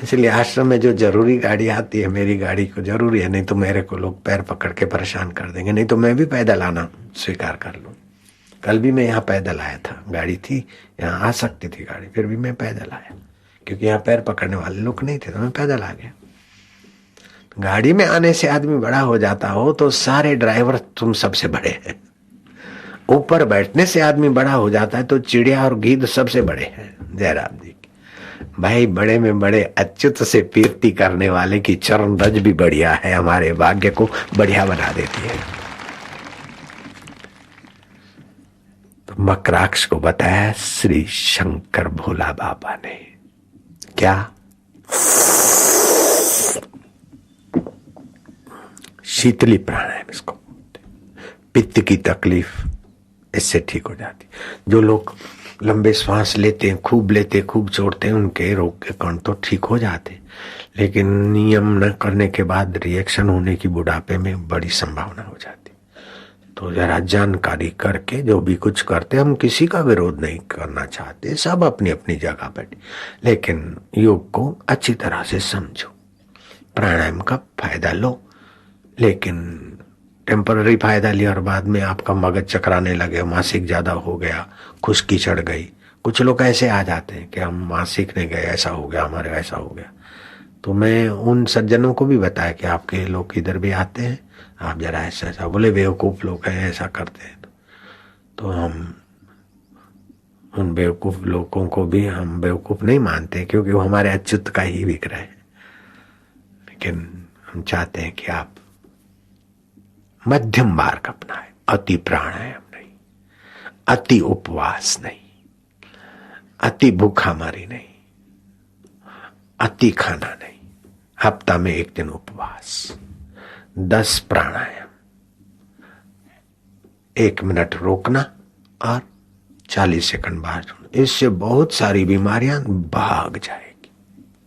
इसलिए आश्रम में जो जरूरी गाड़ी आती है, मेरी गाड़ी को जरूरी है, नहीं तो मेरे को लोग पैर पकड़ के परेशान कर देंगे। नहीं तो मैं भी पैदल आना स्वीकार कर लूं। कल भी मैं यहाँ पैदल आया था, गाड़ी थी यहाँ आ सकती थी गाड़ी, फिर भी मैं पैदल आया क्योंकि यहाँ पैर पकड़ने वाले लोग नहीं थे, तो मैं पैदल आ गया। गाड़ी में आने से आदमी बड़ा हो जाता हो तो सारे ड्राइवर तुम सबसे बड़े हैं। ऊपर बैठने से आदमी बड़ा हो जाता है तो चिड़िया और गीद सबसे बड़े हैं। जयराम जी भाई, बड़े में बड़े अच्युत से कीर्ति करने वाले की चरण रज भी बढ़िया है, हमारे भाग्य को बढ़िया बना देती है। तो मकराक्ष को बताया श्री शंकर भोला बाबा ने क्या, शीतली प्राणायाम इसको, पित्त की तकलीफ इससे ठीक हो जाती। जो लोग लंबे श्वास लेते हैं, खूब लेते, खूब छोड़ते हैं, उनके रोग के कण तो ठीक हो जाते, लेकिन नियम न करने के बाद रिएक्शन होने की बुढ़ापे में बड़ी संभावना हो जाती। तो जरा जानकारी करके जो भी कुछ करते, हम किसी का विरोध नहीं करना चाहते, सब अपनी अपनी जगह पर, लेकिन योग को अच्छी तरह से समझो, प्राणायाम का फायदा लो, लेकिन टेम्पररी फायदा लिया और बाद में आपका मगज चकराने लगे, मासिक ज्यादा हो गया, खुश्की चढ़ गई। कुछ लोग ऐसे आ जाते हैं कि हम मासिक नहीं गए, ऐसा हो गया, हमारे ऐसा हो गया। तो मैं उन सज्जनों को भी बताया कि आपके लोग इधर भी आते हैं, आप जरा ऐसा ऐसा, बोले बेवकूफ लोग हैं ऐसा करते हैं। तो हम उन बेवकूफ लोगों को भी हम बेवकूफ नहीं मानते, क्योंकि वो हमारे अच्युत का ही विग्रह है। लेकिन हम चाहते हैं कि आप मध्यम मार्ग अपनाएं, अति प्राणायाम नहीं, अति उपवास नहीं, अति भूखामारी नहीं, अति खाना नहीं, हफ्ता में 1 दिन उपवास, 10 प्राणायाम, 1 मिनट रोकना, और 40 सेकंड बाद इससे बहुत सारी बीमारियां भाग जाएगी।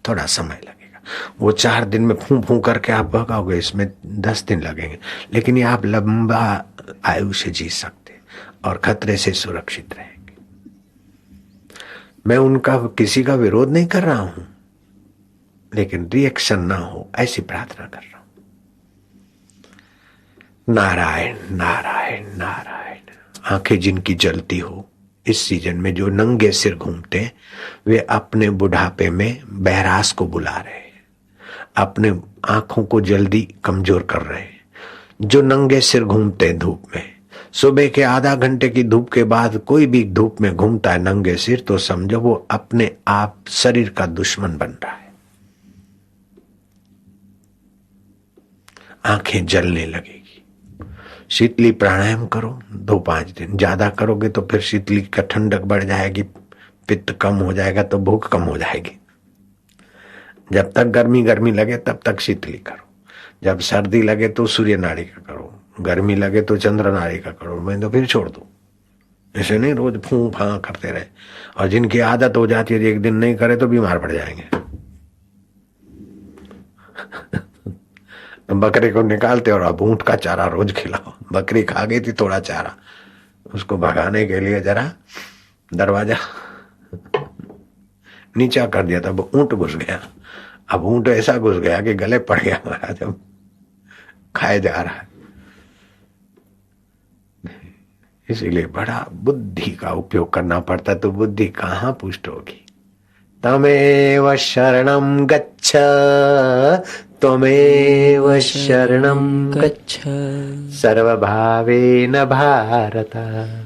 थोड़ा समय लगेगा, वो 4 दिन में फूं फूं करके आप भगाओगे, इसमें 10 दिन लगेंगे, लेकिन ये आप लंबा आयु से जी सकते और खतरे से सुरक्षित रहेंगे। मैं उनका किसी का विरोध नहीं कर रहा हूं, लेकिन रिएक्शन ना हो ऐसी प्रार्थना कर रहा हूं। नारायण नारायण नारायण। आंखें जिनकी जलती हो, इस सीजन में जो नंगे सिर घूमते, वे अपने बुढ़ापे में बहरास को बुला रहे हैं, अपने आंखों को जल्दी कमजोर कर रहे हैं। जो नंगे सिर घूमते धूप में, सुबह के आधा घंटे की धूप के बाद कोई भी धूप में घूमता है नंगे सिर, तो समझो वो अपने आप शरीर का दुश्मन बन रहा है। आंखें जलने लगेगी। शीतली प्राणायाम करो 2-5 दिन, ज्यादा करोगे तो फिर शीतली का ठंडक बढ़ जाएगी, पित्त कम हो जाएगा तो भूख कम हो जाएगी। जब तक गर्मी गर्मी लगे तब तक शीतली करो, जब सर्दी लगे तो सूर्य नाड़ी का करो, गर्मी लगे तो चंद्र नाड़ी का करो, मैं तो फिर छोड़ दो। ऐसे नहीं रोज फूं फां करते रहे। और जिनकी आदत हो जाती है एक दिन नहीं करे तो बीमार पड़ जाएंगे। बकरे को निकालते और अब ऊंट का चारा रोज खिलाओ। बकरी खा गई थी थोड़ा चारा, उसको भगाने के लिए जरा दरवाजा नीचा कर दिया था, ऊंट घुस गया। अब ऊंट ऐसा घुस गया कि गले पड़ गया हमारा, जब खाए जा रहा है। इसीलिए बड़ा बुद्धि का उपयोग करना पड़ता, तो बुद्धि कहाँ पुष्ट होगी। तमेव शरणं गच्छ, त्वमेव शरणं गच्छ, सर्वभावेन भारत,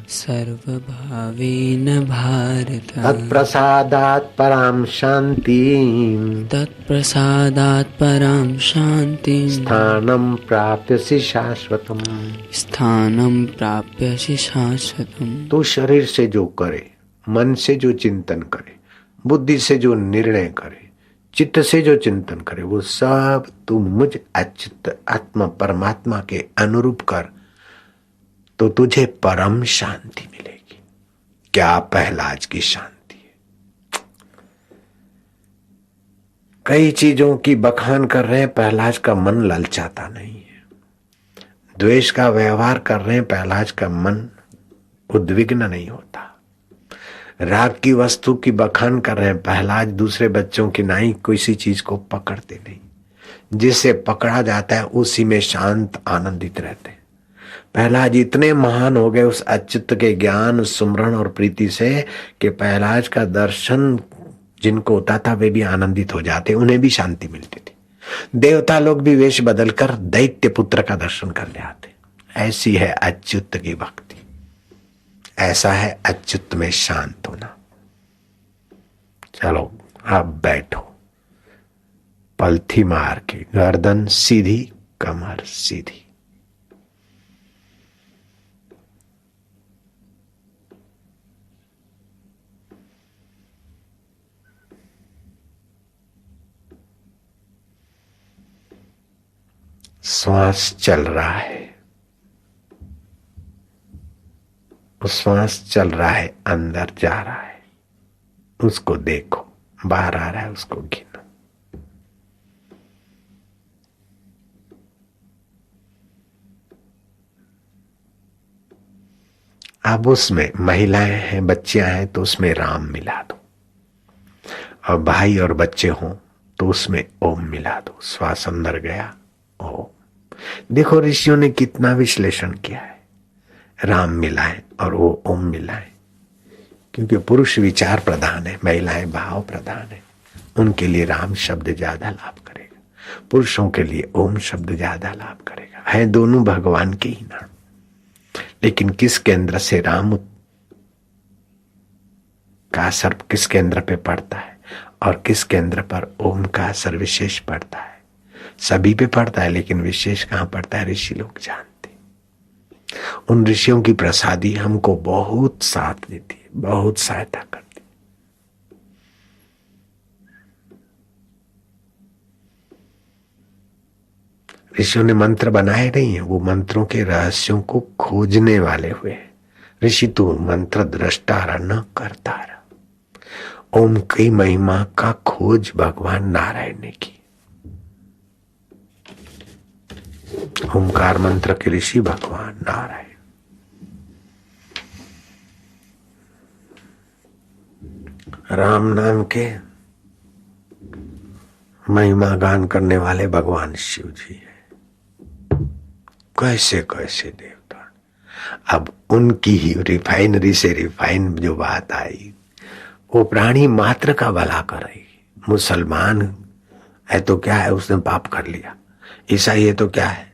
सर्वभावेन भारत। तत्प्रसादात् परां शान्तिं, तत्प्रसादात् परां शान्तिं, स्थानं प्राप्यसि शाश्वतम्, स्थानं प्राप्यसि शाश्वतम्। तू शरीर से जो करे, मन से जो चिंतन करे, बुद्धि से जो निर्णय करे, चित्त से जो चिंतन करे, वो सब तू मुझ अच्युत आत्मा परमात्मा के अनुरूप कर, तो तुझे परम शांति मिलेगी। क्या पहलाज की शांति है। कई चीजों की बखान कर रहे हैं, पहलाज का मन ललचाता नहीं है। द्वेष का व्यवहार कर रहे हैं, पहलाज का मन उद्विग्न नहीं होता। राग की वस्तु की बखान कर रहे हैं, पहलाज दूसरे बच्चों की नाई किसी चीज को पकड़ते नहीं। जिसे पकड़ा जाता है उसी में शांत आनंदित रहते हैं। पहलाज इतने महान हो गए उस अच्युत के ज्ञान, सुमरण और प्रीति से कि पहलाज का दर्शन जिनको होता था वे भी आनंदित हो जाते, उन्हें भी शांति मिलती थी। देवता लोग भी वेश बदलकर दैत्य पुत्र का दर्शन कर ले आते। ऐसी है अच्युत की भक्ति, ऐसा है अच्युत में शांत होना। चलो आप बैठो, पलथी मार के, गर्दन सीधी, कमर सीधी। श्वास चल रहा है, श्वास चल रहा है, अंदर जा रहा है, उसको देखो। बाहर आ रहा है, उसको गिनो। अब उसमें महिलाएं हैं, बच्चियां हैं, तो उसमें राम मिला दो, और भाई और बच्चे हों तो उसमें ओम मिला दो। श्वास अंदर गया, ओम। देखो ऋषियों ने कितना विश्लेषण किया है। राम मिला है और वो ओम मिला है, क्योंकि पुरुष विचार प्रधान है, महिलाएं भाव प्रधान है। उनके लिए राम शब्द ज्यादा लाभ करेगा, पुरुषों के लिए ओम शब्द ज्यादा लाभ करेगा। है दोनों भगवान के ही नाम, लेकिन किस केंद्र से राम का असर किस केंद्र पे पड़ता है और किस केंद्र पर ओम का असर विशेष पड़ता है। सभी पे पड़ता है, लेकिन विशेष कहां पड़ता है ऋषि लोग जानते। उन ऋषियों की प्रसादी हमको बहुत साथ देती है, बहुत सहायता करती है। ऋषियों ने मंत्र बनाए नहीं है, वो मंत्रों के रहस्यों को खोजने वाले हुए, ऋषि तू मंत्र दृष्टार न करतार। ओम की महिमा का खोज भगवान नारायण ने की। ओमकार मंत्र के ऋषि भगवान नारायण। राम नाम के महिमा गान करने वाले भगवान शिव जी है। कैसे कैसे देवता। अब उनकी ही रिफाइनरी से रिफाइन जो बात आई, वो प्राणी मात्र का भला करेगी। मुसलमान है तो क्या है, उसने पाप कर लिया। ईसाई है तो क्या है,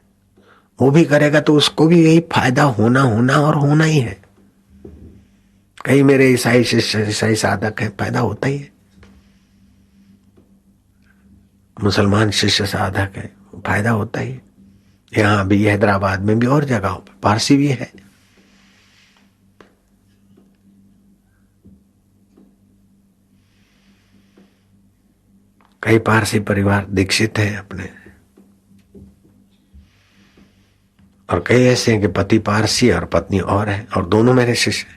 वो भी करेगा तो उसको भी यही फायदा होना होना और होना ही है। कई मेरे ईसाई शिष्य ईसाई साधक है, फायदा होता ही है। मुसलमान शिष्य साधक है, फायदा होता ही है। यहाँ भी, हैदराबाद में भी और जगहों पर पारसी भी है। कई पारसी परिवार दीक्षित हैं अपने, और कई ऐसे हैं कि पति पारसी और पत्नी और है, और दोनों मेरे शिष्य हैं।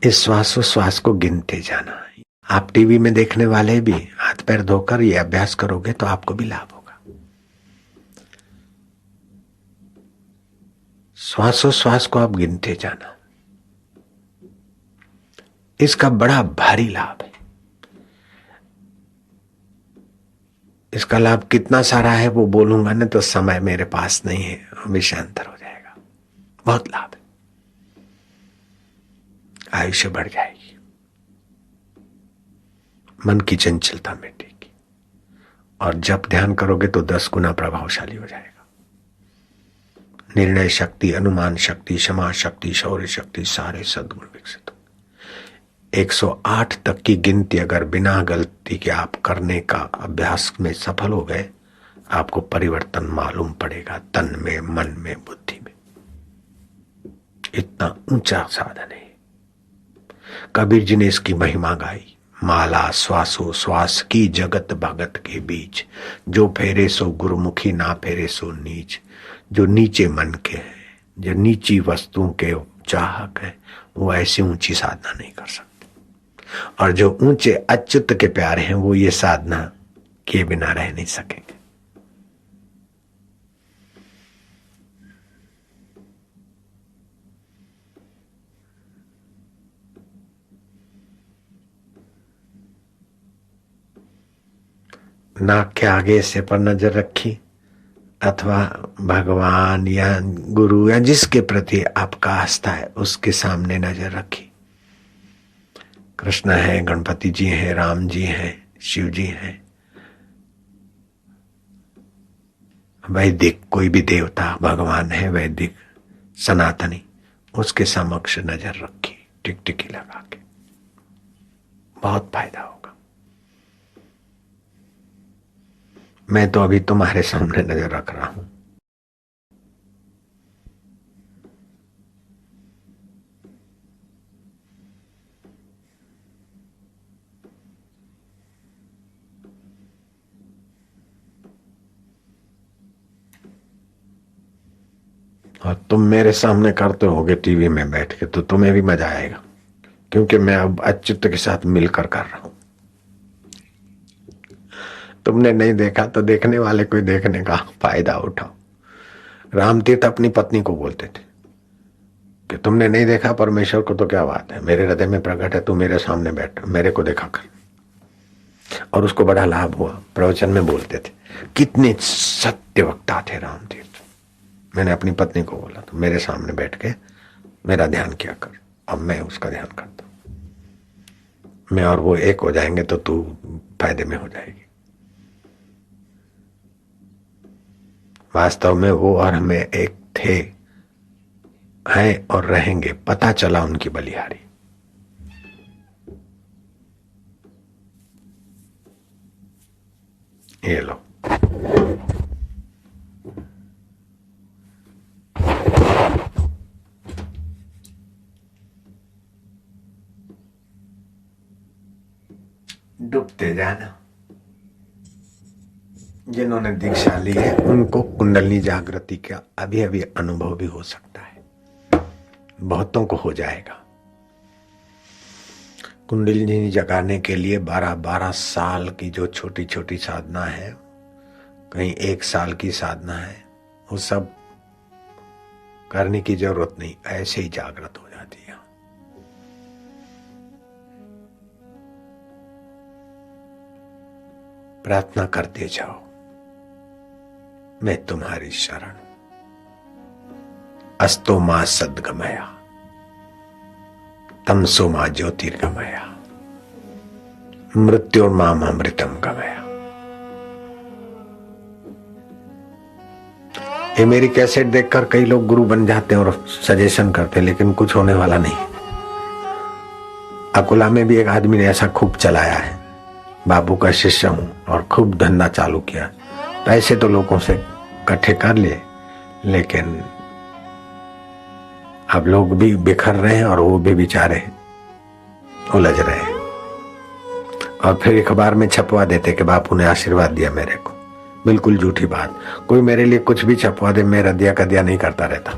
इस श्वासोश्वास को गिनते जाना। आप टीवी में देखने वाले भी हाथ पैर धोकर ये अभ्यास करोगे तो आपको भी लाभ होगा। श्वासोश्वास को आप गिनते जाना, इसका बड़ा भारी लाभ है। इसका लाभ कितना सारा है वो बोलूंगा ना तो समय मेरे पास नहीं है, विषयांतर हो जाएगा। बहुत लाभ है, आयुष्य बढ़ जाएगी, मन की चंचलता मिटेगी, और जब ध्यान करोगे तो 10 गुना प्रभावशाली हो जाएगा। निर्णय शक्ति, अनुमान शक्ति, क्षमा शक्ति, शौर्य शक्ति, सारे सद्गुण विकसित हो। 108 तक की गिनती अगर बिना गलती के आप करने का अभ्यास में सफल हो गए, आपको परिवर्तन मालूम पड़ेगा तन में, मन में, बुद्धि में। इतना ऊंचा साधन है। कबीर जी ने इसकी महिमा गाई। माला श्वासो श्वास की जगत भगत के बीच, जो फेरे सो गुरुमुखी, ना फेरे सो नीच। जो नीचे मन के हैं, जो नीची वस्तुओं के चाहक है, वो ऐसी ऊंची साधना नहीं कर सकते। और जो ऊंचे अच्युत के प्यारे हैं, वो ये साधना किए बिना रह नहीं सकेंगे। नाक के आगे से पर नजर रखी, अथवा भगवान या गुरु या जिसके प्रति आपका आस्था है उसके सामने नजर रखी। कृष्ण है, गणपति जी हैं, राम जी हैं, शिव जी हैं, वैदिक कोई भी देवता भगवान है, वैदिक सनातनी, उसके समक्ष नजर रखी टिकटिकी लगा के। बहुत फायदा होगा। मैं तो अभी तुम्हारे सामने नजर रख रहा हूं। और तुम मेरे सामने करते होगे टीवी में बैठ के, तो तुम्हें भी मजा आएगा, क्योंकि मैं अब अच्युत के साथ मिलकर कर रहा हूं। तुमने नहीं देखा तो देखने वाले कोई देखने का फायदा उठाओ। रामतीर्थ अपनी पत्नी को बोलते थे कि तुमने नहीं देखा परमेश्वर को तो क्या बात है, मेरे हृदय में प्रकट है, तू मेरे सामने बैठ, मेरे को देखा कर। और उसको बड़ा लाभ हुआ। प्रवचन में बोलते थे। कितने सत्य वक्ता थे रामतीर्थ। मैंने अपनी पत्नी को बोला, तो मेरे सामने बैठ के मेरा ध्यान किया कर। अब मैं उसका ध्यान करता हूं। मैं और वो एक हो जाएंगे तो तू फायदे में हो जाएगी। वास्तव में वो और हमें एक थे, हैं और रहेंगे। पता चला उनकी बलिहारी। ये लो, डूबते जाना। जिन्होंने दीक्षा ली है उनको कुंडलिनी जागृति का अभी अभी अनुभव भी हो सकता है, बहुतों को हो जाएगा। कुंडलिनी जगाने के लिए 12-12 साल की जो छोटी छोटी साधना है, कहीं 1 साल की साधना है, वो सब करने की जरूरत नहीं, ऐसे ही जागृत हो जाती है। प्रार्थना करते जाओ, मैं तुम्हारी शरण। अस्तो मां सद्गमया, तमसो मां ज्योतिर्गमया, मृत्योर्माम अमृतम गमया। ये मेरी कैसेट देखकर कई लोग गुरु बन जाते हैं और सजेशन करते हैं, लेकिन कुछ होने वाला नहीं। अकोला में भी एक आदमी ने ऐसा खूब चलाया है, बाबू का शिष्य हूं और खूब धंधा चालू किया। पैसे तो लोगों से इकट्ठे कर लिए, लेकिन अब लोग भी बिखर रहे हैं और वो भी बेचारे उलझ रहे हैं। और फिर अखबार में छपवा देते कि बापू ने आशीर्वाद दिया मेरे को। बिल्कुल झूठी बात। कोई मेरे लिए कुछ भी छपवा दे, मेरा दिया का दिया नहीं करता रहता।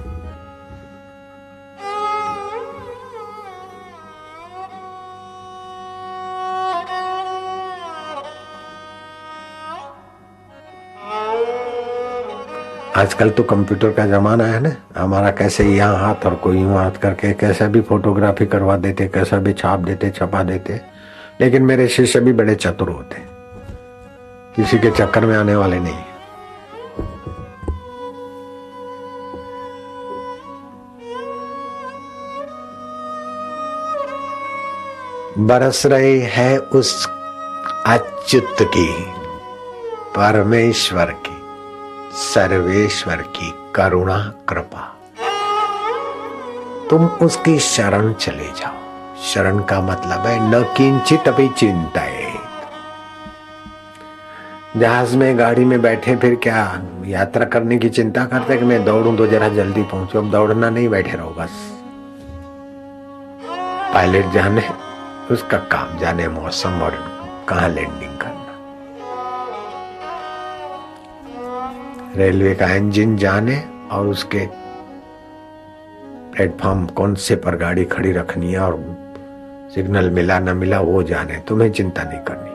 आजकल तो कंप्यूटर का जमाना है ना, हमारा कैसे यहाँ हाथ और कोई यूं हाथ करके कैसा भी फोटोग्राफी करवा देते, कैसा भी छाप देते, छपा देते। लेकिन मेरे शिष्य भी बड़े चतुर होते, किसी के चक्कर में आने वाले नहीं। बरस रही है उस अच्युत की, परमेश्वर की, सर्वेश्वर की करुणा कृपा। तुम उसकी शरण चले जाओ। शरण का मतलब है न किंचित अपि चिंताएं। जहाज में गाड़ी में बैठे फिर क्या यात्रा करने की चिंता करते कि मैं दौड़ूं तो जरा जल्दी पहुंचू। अब दौड़ना नहीं, बैठे रहो बस। पायलट जाने उसका काम, जाने मौसम और कहां लैंडिंग करना। रेलवे का इंजन जाने और उसके प्लेटफॉर्म कौन से पर गाड़ी खड़ी रखनी है और सिग्नल मिला न मिला वो जाने। तुम्हें चिंता नहीं करनी।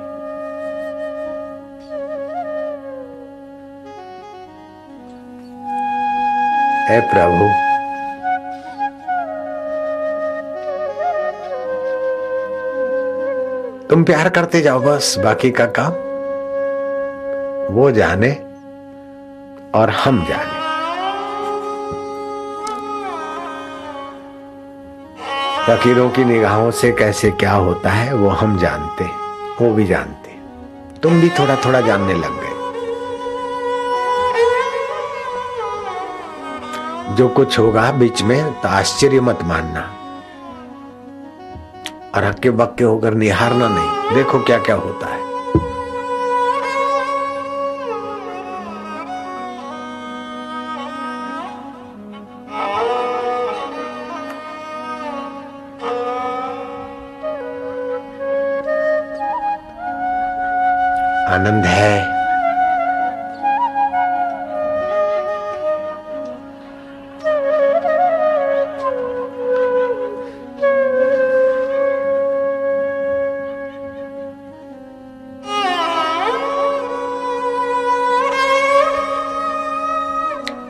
हे प्रभु, तुम प्यार करते जाओ बस, बाकी का काम वो जाने और हम जाने। फकीरों की निगाहों से कैसे क्या होता है वो हम जानते, वो भी जानते। तुम भी थोड़ा थोड़ा जानने लग गए। जो कुछ होगा बीच में तो आश्चर्य मत मानना और हक्के बक्के होकर निहारना नहीं। देखो क्या क्या होता है। आनंद है।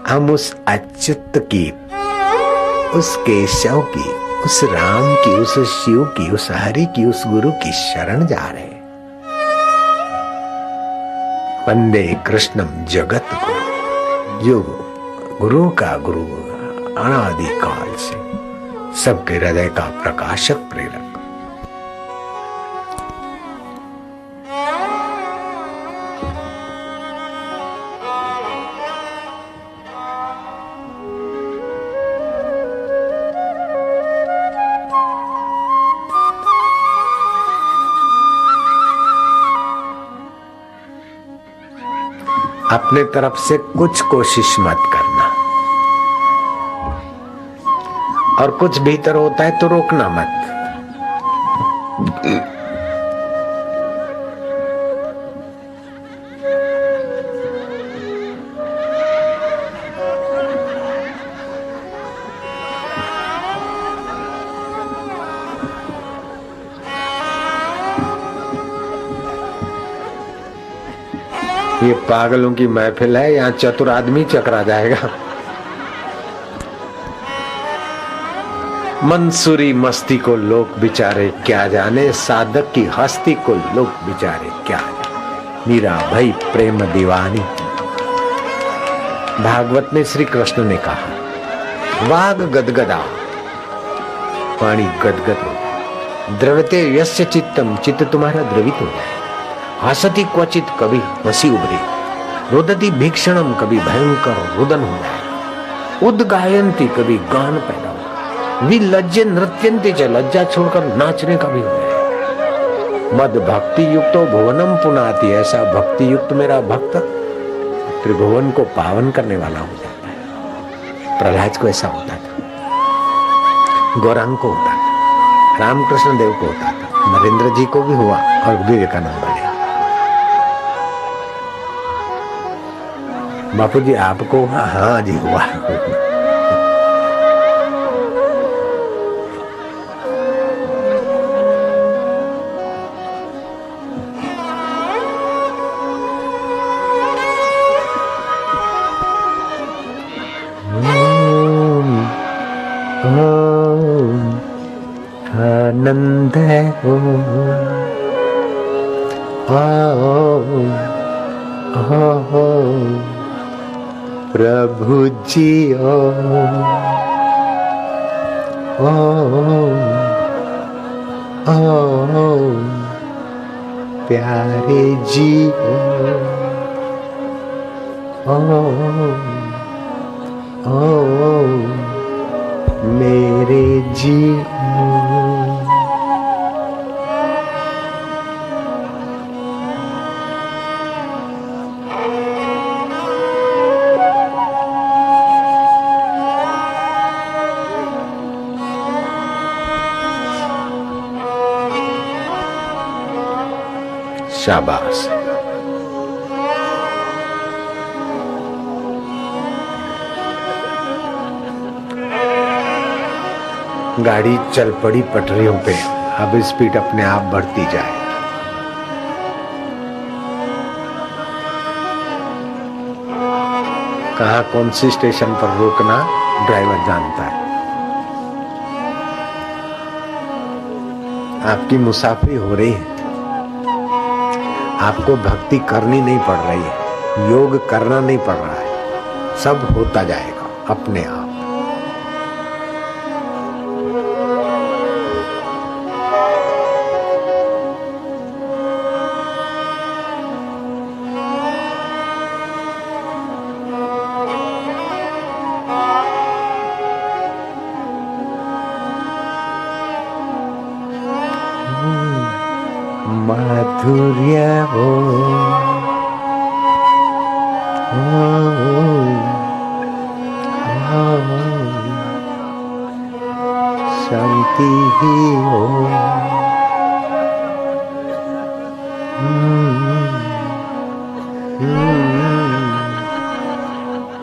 हम उस अच्युत की, उस केशव की, उस राम की, उस शिव की, उस हरि की, उस गुरु की शरण जा रहे हैं। वंदे कृष्णम जगत गुरु, जो गुरु का गुरु अनादिकाल से सबके हृदय का प्रकाशक प्रेरक। अपने तरफ से कुछ कोशिश मत करना और कुछ भीतर होता है तो रोकना मत। ये पागलों की महफिल है, यहाँ चतुर आदमी चकरा जाएगा। मंसूरी मस्ती को लोग बिचारे क्या जाने, साधक की हस्ती को लोग बिचारे क्या जाने। मीरा भाई प्रेम दीवानी। भागवत में श्री कृष्ण ने कहा, वाग गदगदा, पानी गदगद हो जाए, द्रवते यस्य चित्तम, चित्त तुम्हारा द्रवित हो जाए। हसती क्वचित, कभी हंसी उभरी, रुदती भीक्षणम, कभी भयंकर रुदन हो जाए। उद्गायंती, कभी गान पैदा हो। विलज्जे नृत्यंती च, लज्जा छोड़कर नाचने का भी हो जाए। मद भक्ति युक्तो भुवनम पुनाति, ऐसा भक्ति युक्त मेरा भक्त त्रिभुवन को पावन करने वाला हो जाता है। प्रहलाद को ऐसा होता था, गौरांग को होता था, रामकृष्ण देव को होता था, नरेंद्र जी को भी हुआ और विवेकानंद बने। बापू जी आपको? हाँ जी हुआ। आनंद हो, प्रभु जी ओम, प्यारे जी मेरे जी। शाबाश। गाड़ी चल पड़ी पटरियों पे, अब स्पीड अपने आप बढ़ती जाए। कहाँ कौन सी स्टेशन पर रोकना ड्राइवर जानता है। आपकी मुसाफरी हो रही है, आपको भक्ति करनी नहीं पड़ रही है, योग करना नहीं पड़ रहा है, सब होता जाएगा अपने आप। माधुर्य हो, शांति ही हो,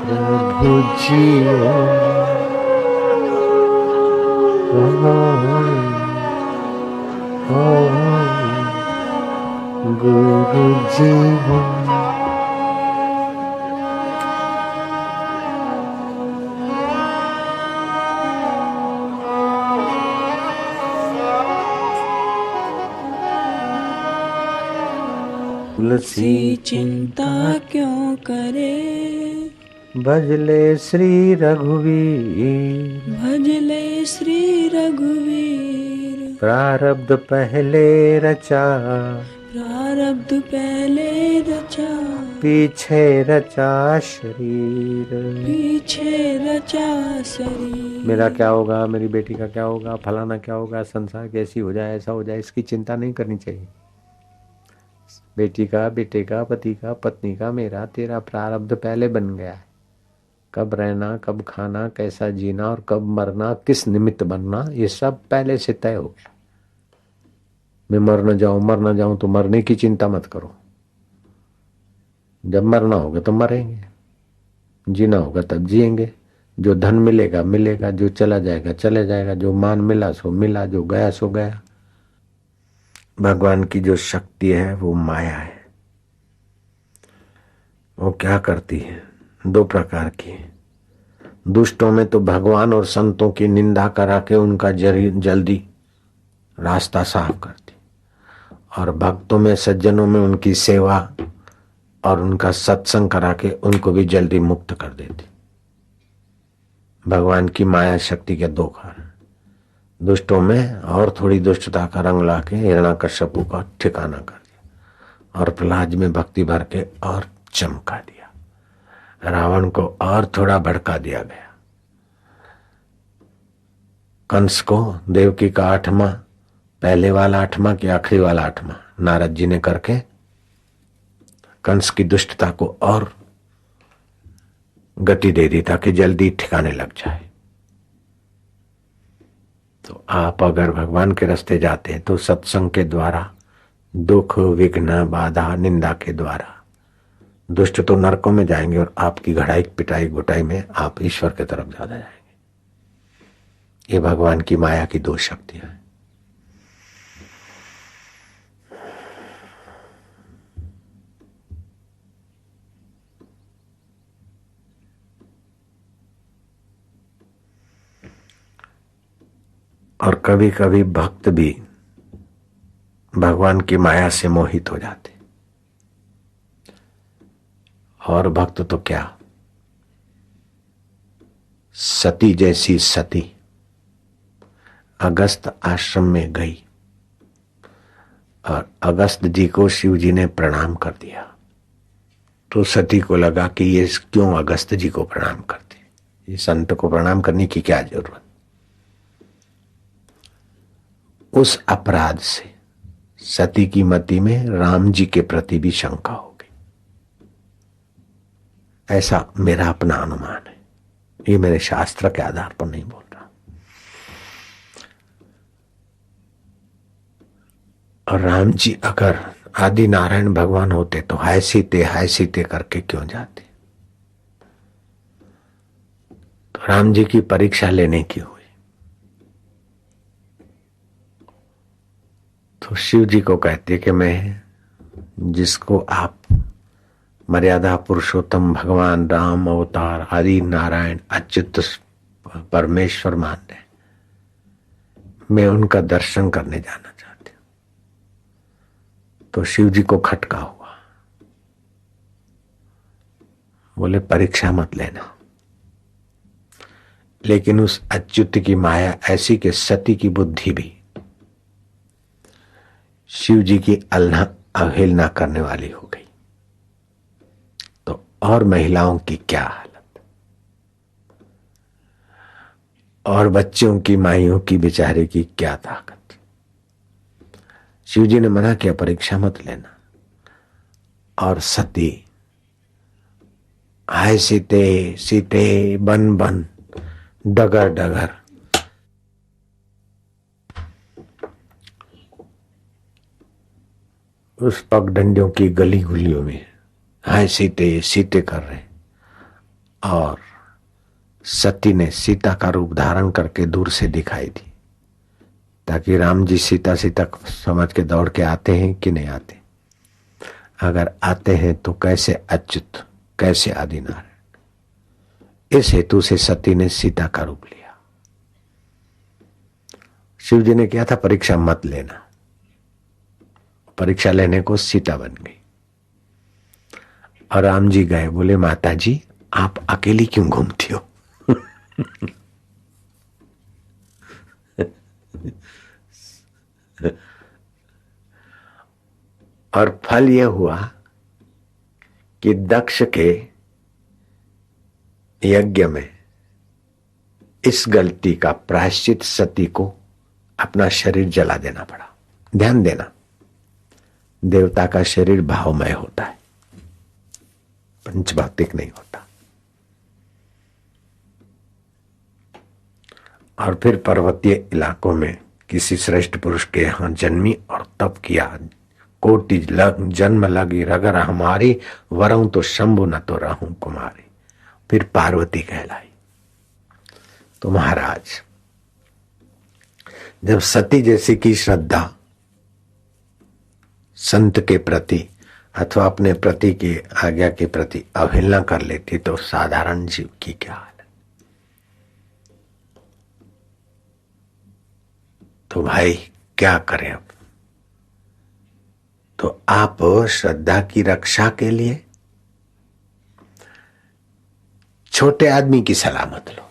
प्रभु जी हो, गुरु जी हो। तुलसी चिंता क्यों करे, भजले श्री रघुवीर, भजले श्री रघुवीर। प्रारब्ध पहले रचा, प्रारब्ध पहले रचा, पीछे रचा शरीर, पीछे रचा शरीर। मेरा क्या होगा, मेरी बेटी का क्या होगा, फलाना क्या होगा, संसार कैसी हो जाए, ऐसा हो जाए, इसकी चिंता नहीं करनी चाहिए। बेटी का, बेटे का, पति का, पत्नी का, मेरा तेरा प्रारब्ध पहले बन गया है। कब रहना, कब खाना, कैसा जीना और कब मरना, किस निमित्त बनना, ये सब पहले से तय हो गया। मैं मर न जाऊं तो मरने की चिंता मत करो। जब मरना होगा तो मरेंगे, जीना होगा तब जिएंगे। जो धन मिलेगा मिलेगा, जो चला जाएगा चले जाएगा, जो मान मिला सो मिला, जो गया सो गया। भगवान की जो शक्ति है वो माया है। वो क्या करती है, दो प्रकार की है। दुष्टों में तो भगवान और संतों की निंदा करा के उनका जल्दी रास्ता साफ करती, और भक्तों में सज्जनों में उनकी सेवा और उनका सत्संग करा के उनको भी जल्दी मुक्त कर देती। भगवान की माया शक्ति के दो कारण। दुष्टों में और थोड़ी दुष्टता का रंग ला के हिरण्याकश्यपु का ठिकाना कर दिया, और प्रहलाद में भक्ति भर के और चमका दिया, रावण को और थोड़ा भड़का दिया गया, कंस को देवकी का 8वां, पहले वाला 8वां कि आखिरी वाला 8वां नारद जी ने करके कंस की दुष्टता को और गति दे दी ताकि जल्दी ठिकाने लग जाए। तो आप अगर भगवान के रास्ते जाते हैं तो सत्संग के द्वारा, दुख विघ्न बाधा निंदा के द्वारा दुष्ट तो नरकों में जाएंगे और आपकी घड़ाई पिटाई घुटाई में आप ईश्वर की तरफ ज्यादा जाएंगे। ये भगवान की माया की दो शक्तियां हैं। और कभी कभी भक्त भी भगवान की माया से मोहित हो जाते, और भक्त तो क्या, सती जैसी सती अगस्त आश्रम में गई और अगस्त जी को शिव जी ने प्रणाम कर दिया, तो सती को लगा कि ये क्यों अगस्त जी को प्रणाम करते, ये संत को प्रणाम करने की क्या जरूरत। उस अपराध से सती की मति में राम जी के प्रति भी शंका हो गई। ऐसा मेरा अपना अनुमान है, ये मेरे शास्त्र के आधार पर नहीं बोल रहा। और राम जी अगर आदि नारायण भगवान होते तो हाय सीते करके क्यों जाते। तो राम जी की परीक्षा लेने की हुई, तो शिव जी को कहते कि मैं जिसको आप मर्यादा पुरुषोत्तम भगवान राम अवतार आदि नारायण अच्युत परमेश्वर मान रहे, मैं उनका दर्शन करने जाना चाहती हूं। तो शिव जी को खटका हुआ, बोले परीक्षा मत लेना। लेकिन उस अच्युत की माया ऐसी कि सती की बुद्धि भी शिव जी की अवहेलना करने वाली हो गई। तो और महिलाओं की क्या हालत, और बच्चों की माइयों की बेचारे की क्या ताकत। शिव जी ने मना किया परीक्षा मत लेना। और सती हाय सीते सीते बन बन डगर डगर, उस पगडंडियों की गली गुलियों में हाय सीते सीते कर रहे, और सती ने सीता का रूप धारण करके दूर से दिखाई दी ताकि राम जी सीता समझ के दौड़ के आते हैं कि नहीं आते। अगर आते हैं तो कैसे अच्युत कैसे आदिनारायण। इस हेतु से सती ने सीता का रूप लिया। शिव जी ने किया था परीक्षा मत लेना, परीक्षा लेने को सीता बन गई। और राम जी गए, बोले माता जी आप अकेली क्यों घूमती हो। और फल यह हुआ कि दक्ष के यज्ञ में इस गलती का प्रायश्चित सती को अपना शरीर जला देना पड़ा। ध्यान देना, देवता का शरीर भावमय होता है, पंचभौतिक नहीं होता। और फिर पर्वतीय इलाकों में किसी श्रेष्ठ पुरुष के यहां जन्मी और तप किया, कोटि जन्म लगी रगर हमारी, वरऊं तो शंभु न तो रहूं कुमारी। फिर पार्वती कहलाई। तो महाराज जब सती जैसी की श्रद्धा संत के प्रति अथवा अपने प्रति की आज्ञा के प्रति अवहेलना कर लेती तो साधारण जीव की क्या हालत। तो भाई क्या करें अब? तो आप श्रद्धा की रक्षा के लिए छोटे आदमी की सलाह मत लो।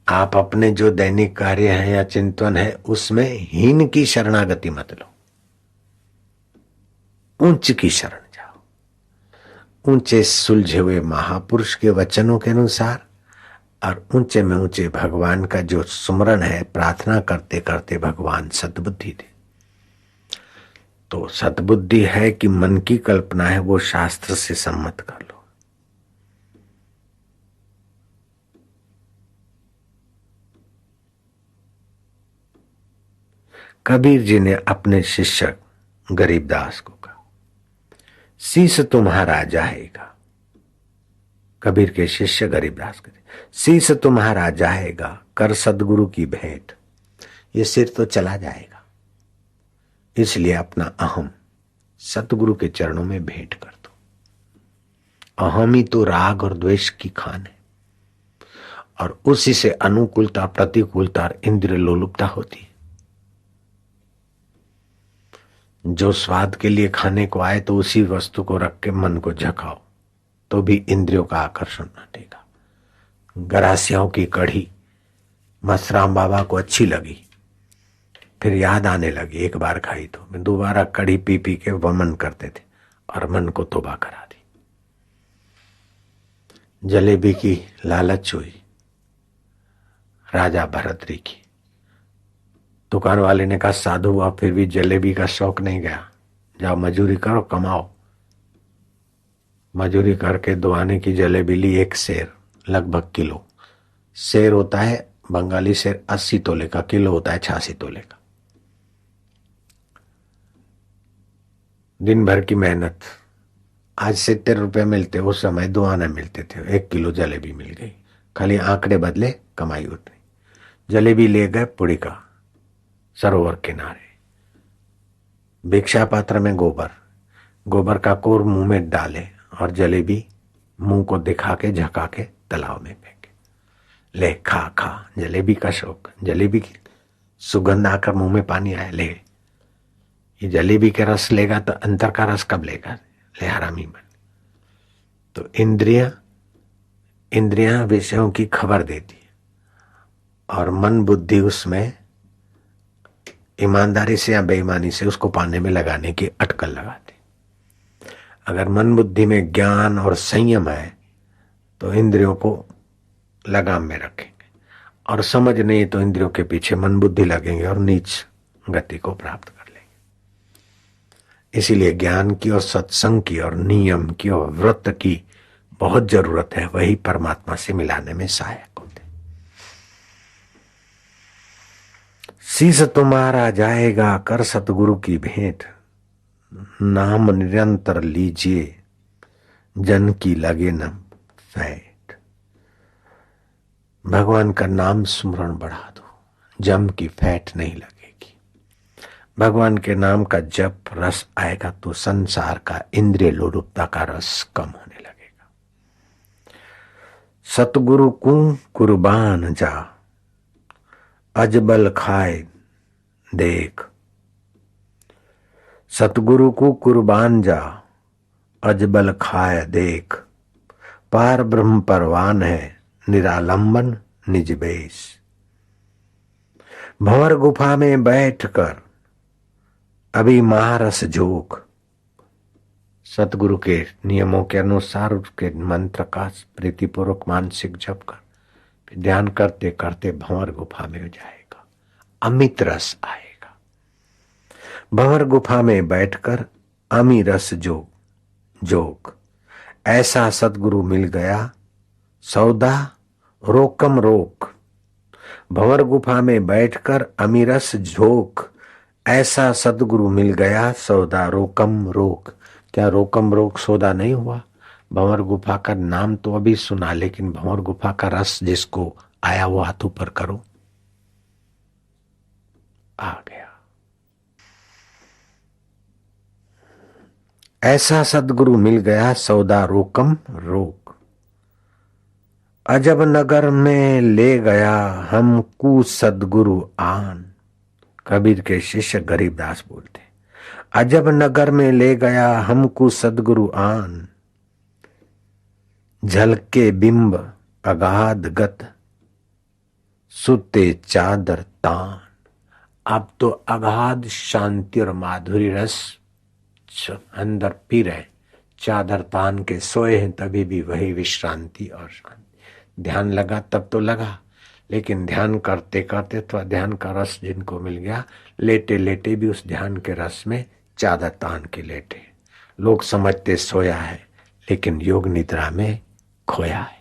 आप अपने जो दैनिक कार्य है या चिंतन है उसमें हीन की शरणागति मत लो, उच्च की शरण जाओ। ऊंचे सुलझे हुए महापुरुष के वचनों के अनुसार और ऊंचे में ऊंचे भगवान का जो सुमरण है, प्रार्थना करते करते भगवान सद्बुद्धि दे। तो सद्बुद्धि है कि मन की कल्पना है वो शास्त्र से सम्मत कर लो। कबीर जी ने अपने शिष्य गरीबदास को कहा, शीश तुम्हारा जाएगा। कबीर के शिष्य गरीबदास कहते, शीश तुम्हारा जाएगा, कर सदगुरु की भेंट। ये सिर तो चला जाएगा, इसलिए अपना अहम सतगुरु के चरणों में भेंट कर दो। अहम ही तो राग और द्वेष की खान है, और उसी से अनुकूलता, प्रतिकूलता और इंद्रिय लोलुपता होती है। जो स्वाद के लिए खाने को आए तो उसी वस्तु को रख के मन को झकाओ तो भी इंद्रियों का आकर्षण हटेगा। गरासियाओं की कढ़ी मसराम बाबा को अच्छी लगी, फिर याद आने लगी, एक बार खाई तो मैं दोबारा कढ़ी पी पी के वमन करते थे और मन को तौबा करा दी। जलेबी की लालच हुई राजा भरतरी की। दुकान वाले ने कहा साधु हुआ फिर भी जलेबी का शौक नहीं गया, जाओ मजूरी करो, कमाओ। मजूरी करके 2 आने की जलेबी ली, 1 सेर लगभग किलो। सेर होता है बंगाली सेर 80 तोले का, किलो होता है 86 तोले का। दिन भर की मेहनत, आज 70 रुपए मिलते, उस समय 2 आने मिलते थे। 1 किलो जलेबी मिल गई, खाली आंकड़े बदले, कमाई उतनी। जलेबी ले गए पुड़ी का सरोवर किनारे, भिक्षा पात्र में गोबर, गोबर का कोर मुंह में डाले और जलेबी मुंह को दिखा के झका के तालाब में फेंके। ले खा खा, जलेबी का शौक, जलेबी की सुगंध आकर मुंह में पानी आया। ले ये जलेबी के रस लेगा तो अंतर का रस कब लेगा? ले हरामी बन। तो इंद्रियां विषयों की खबर देती है और मन बुद्धि उसमें ईमानदारी से या बेईमानी से उसको पाने में लगाने की अटकल लगाती। अगर मन बुद्धि में ज्ञान और संयम है तो इंद्रियों को लगाम में रखेंगे, और समझ नहीं तो इंद्रियों के पीछे मन बुद्धि लगेंगे और नीच गति को प्राप्त कर लेंगे। इसीलिए ज्ञान की और सत्संग की और नियम की और व्रत की बहुत जरूरत है, वही परमात्मा से मिलाने में सहायक होते। शीश तुम्हारा जाएगा, कर सतगुरु की भेंट। नाम निरंतर लीजिए, जन की लगे न फैट। भगवान का नाम स्मरण बढ़ा दो, जम की फैट नहीं लगेगी। भगवान के नाम का जप रस आएगा तो संसार का इंद्रिय लोलुपता का रस कम होने लगेगा। सतगुरु को कुर्बान जा, अजबल खाए देख। सतगुरु को कुर्बान जा, अजबल खाए देख। पार ब्रह्म परवान है, निरालंबन निज बेश। भंवर गुफा में बैठकर अभी महारस झोंक। सतगुरु के नियमों के अनुसार उसके मंत्र का प्रीतिपूर्वक मानसिक जप कर, फिर ध्यान करते करते भंवर गुफा में जाएगा, अमित रस आएगा। भंवर गुफा में बैठकर अमी रस जोग। ऐसा सतगुरु मिल गया, सौदा रोकम रोक। भंवर गुफा में बैठकर अमी रस झोंक। ऐसा सतगुरु मिल गया, सौदा रोकम रोक। क्या रोकम रोक सौदा नहीं हुआ? भंवर गुफा का नाम तो अभी सुना, लेकिन भंवर गुफा का रस जिसको आया वो हाथ ऊपर करो, आ गया। ऐसा सदगुरु मिल गया सौदा रोकम रोक। अजब नगर में ले गया हमको सदगुरु आन। कबीर के शिष्य गरीबदास बोलते, अजब नगर में ले गया हमको सदगुरु आन। झलके बिंब अगाध गत सुते चादर तान। अब तो अगाध शांति और माधुरी रस अंदर पी रहे, चादर तान के सोए हैं, तभी भी वही विश्रांति और शांति। ध्यान लगा तब तो लगा, लेकिन ध्यान करते करते तो ध्यान का रस जिनको मिल गया, लेटे लेटे भी उस ध्यान के रस में चादर तान के लेटे। लोग समझते सोया है, लेकिन योग निद्रा में खोया है।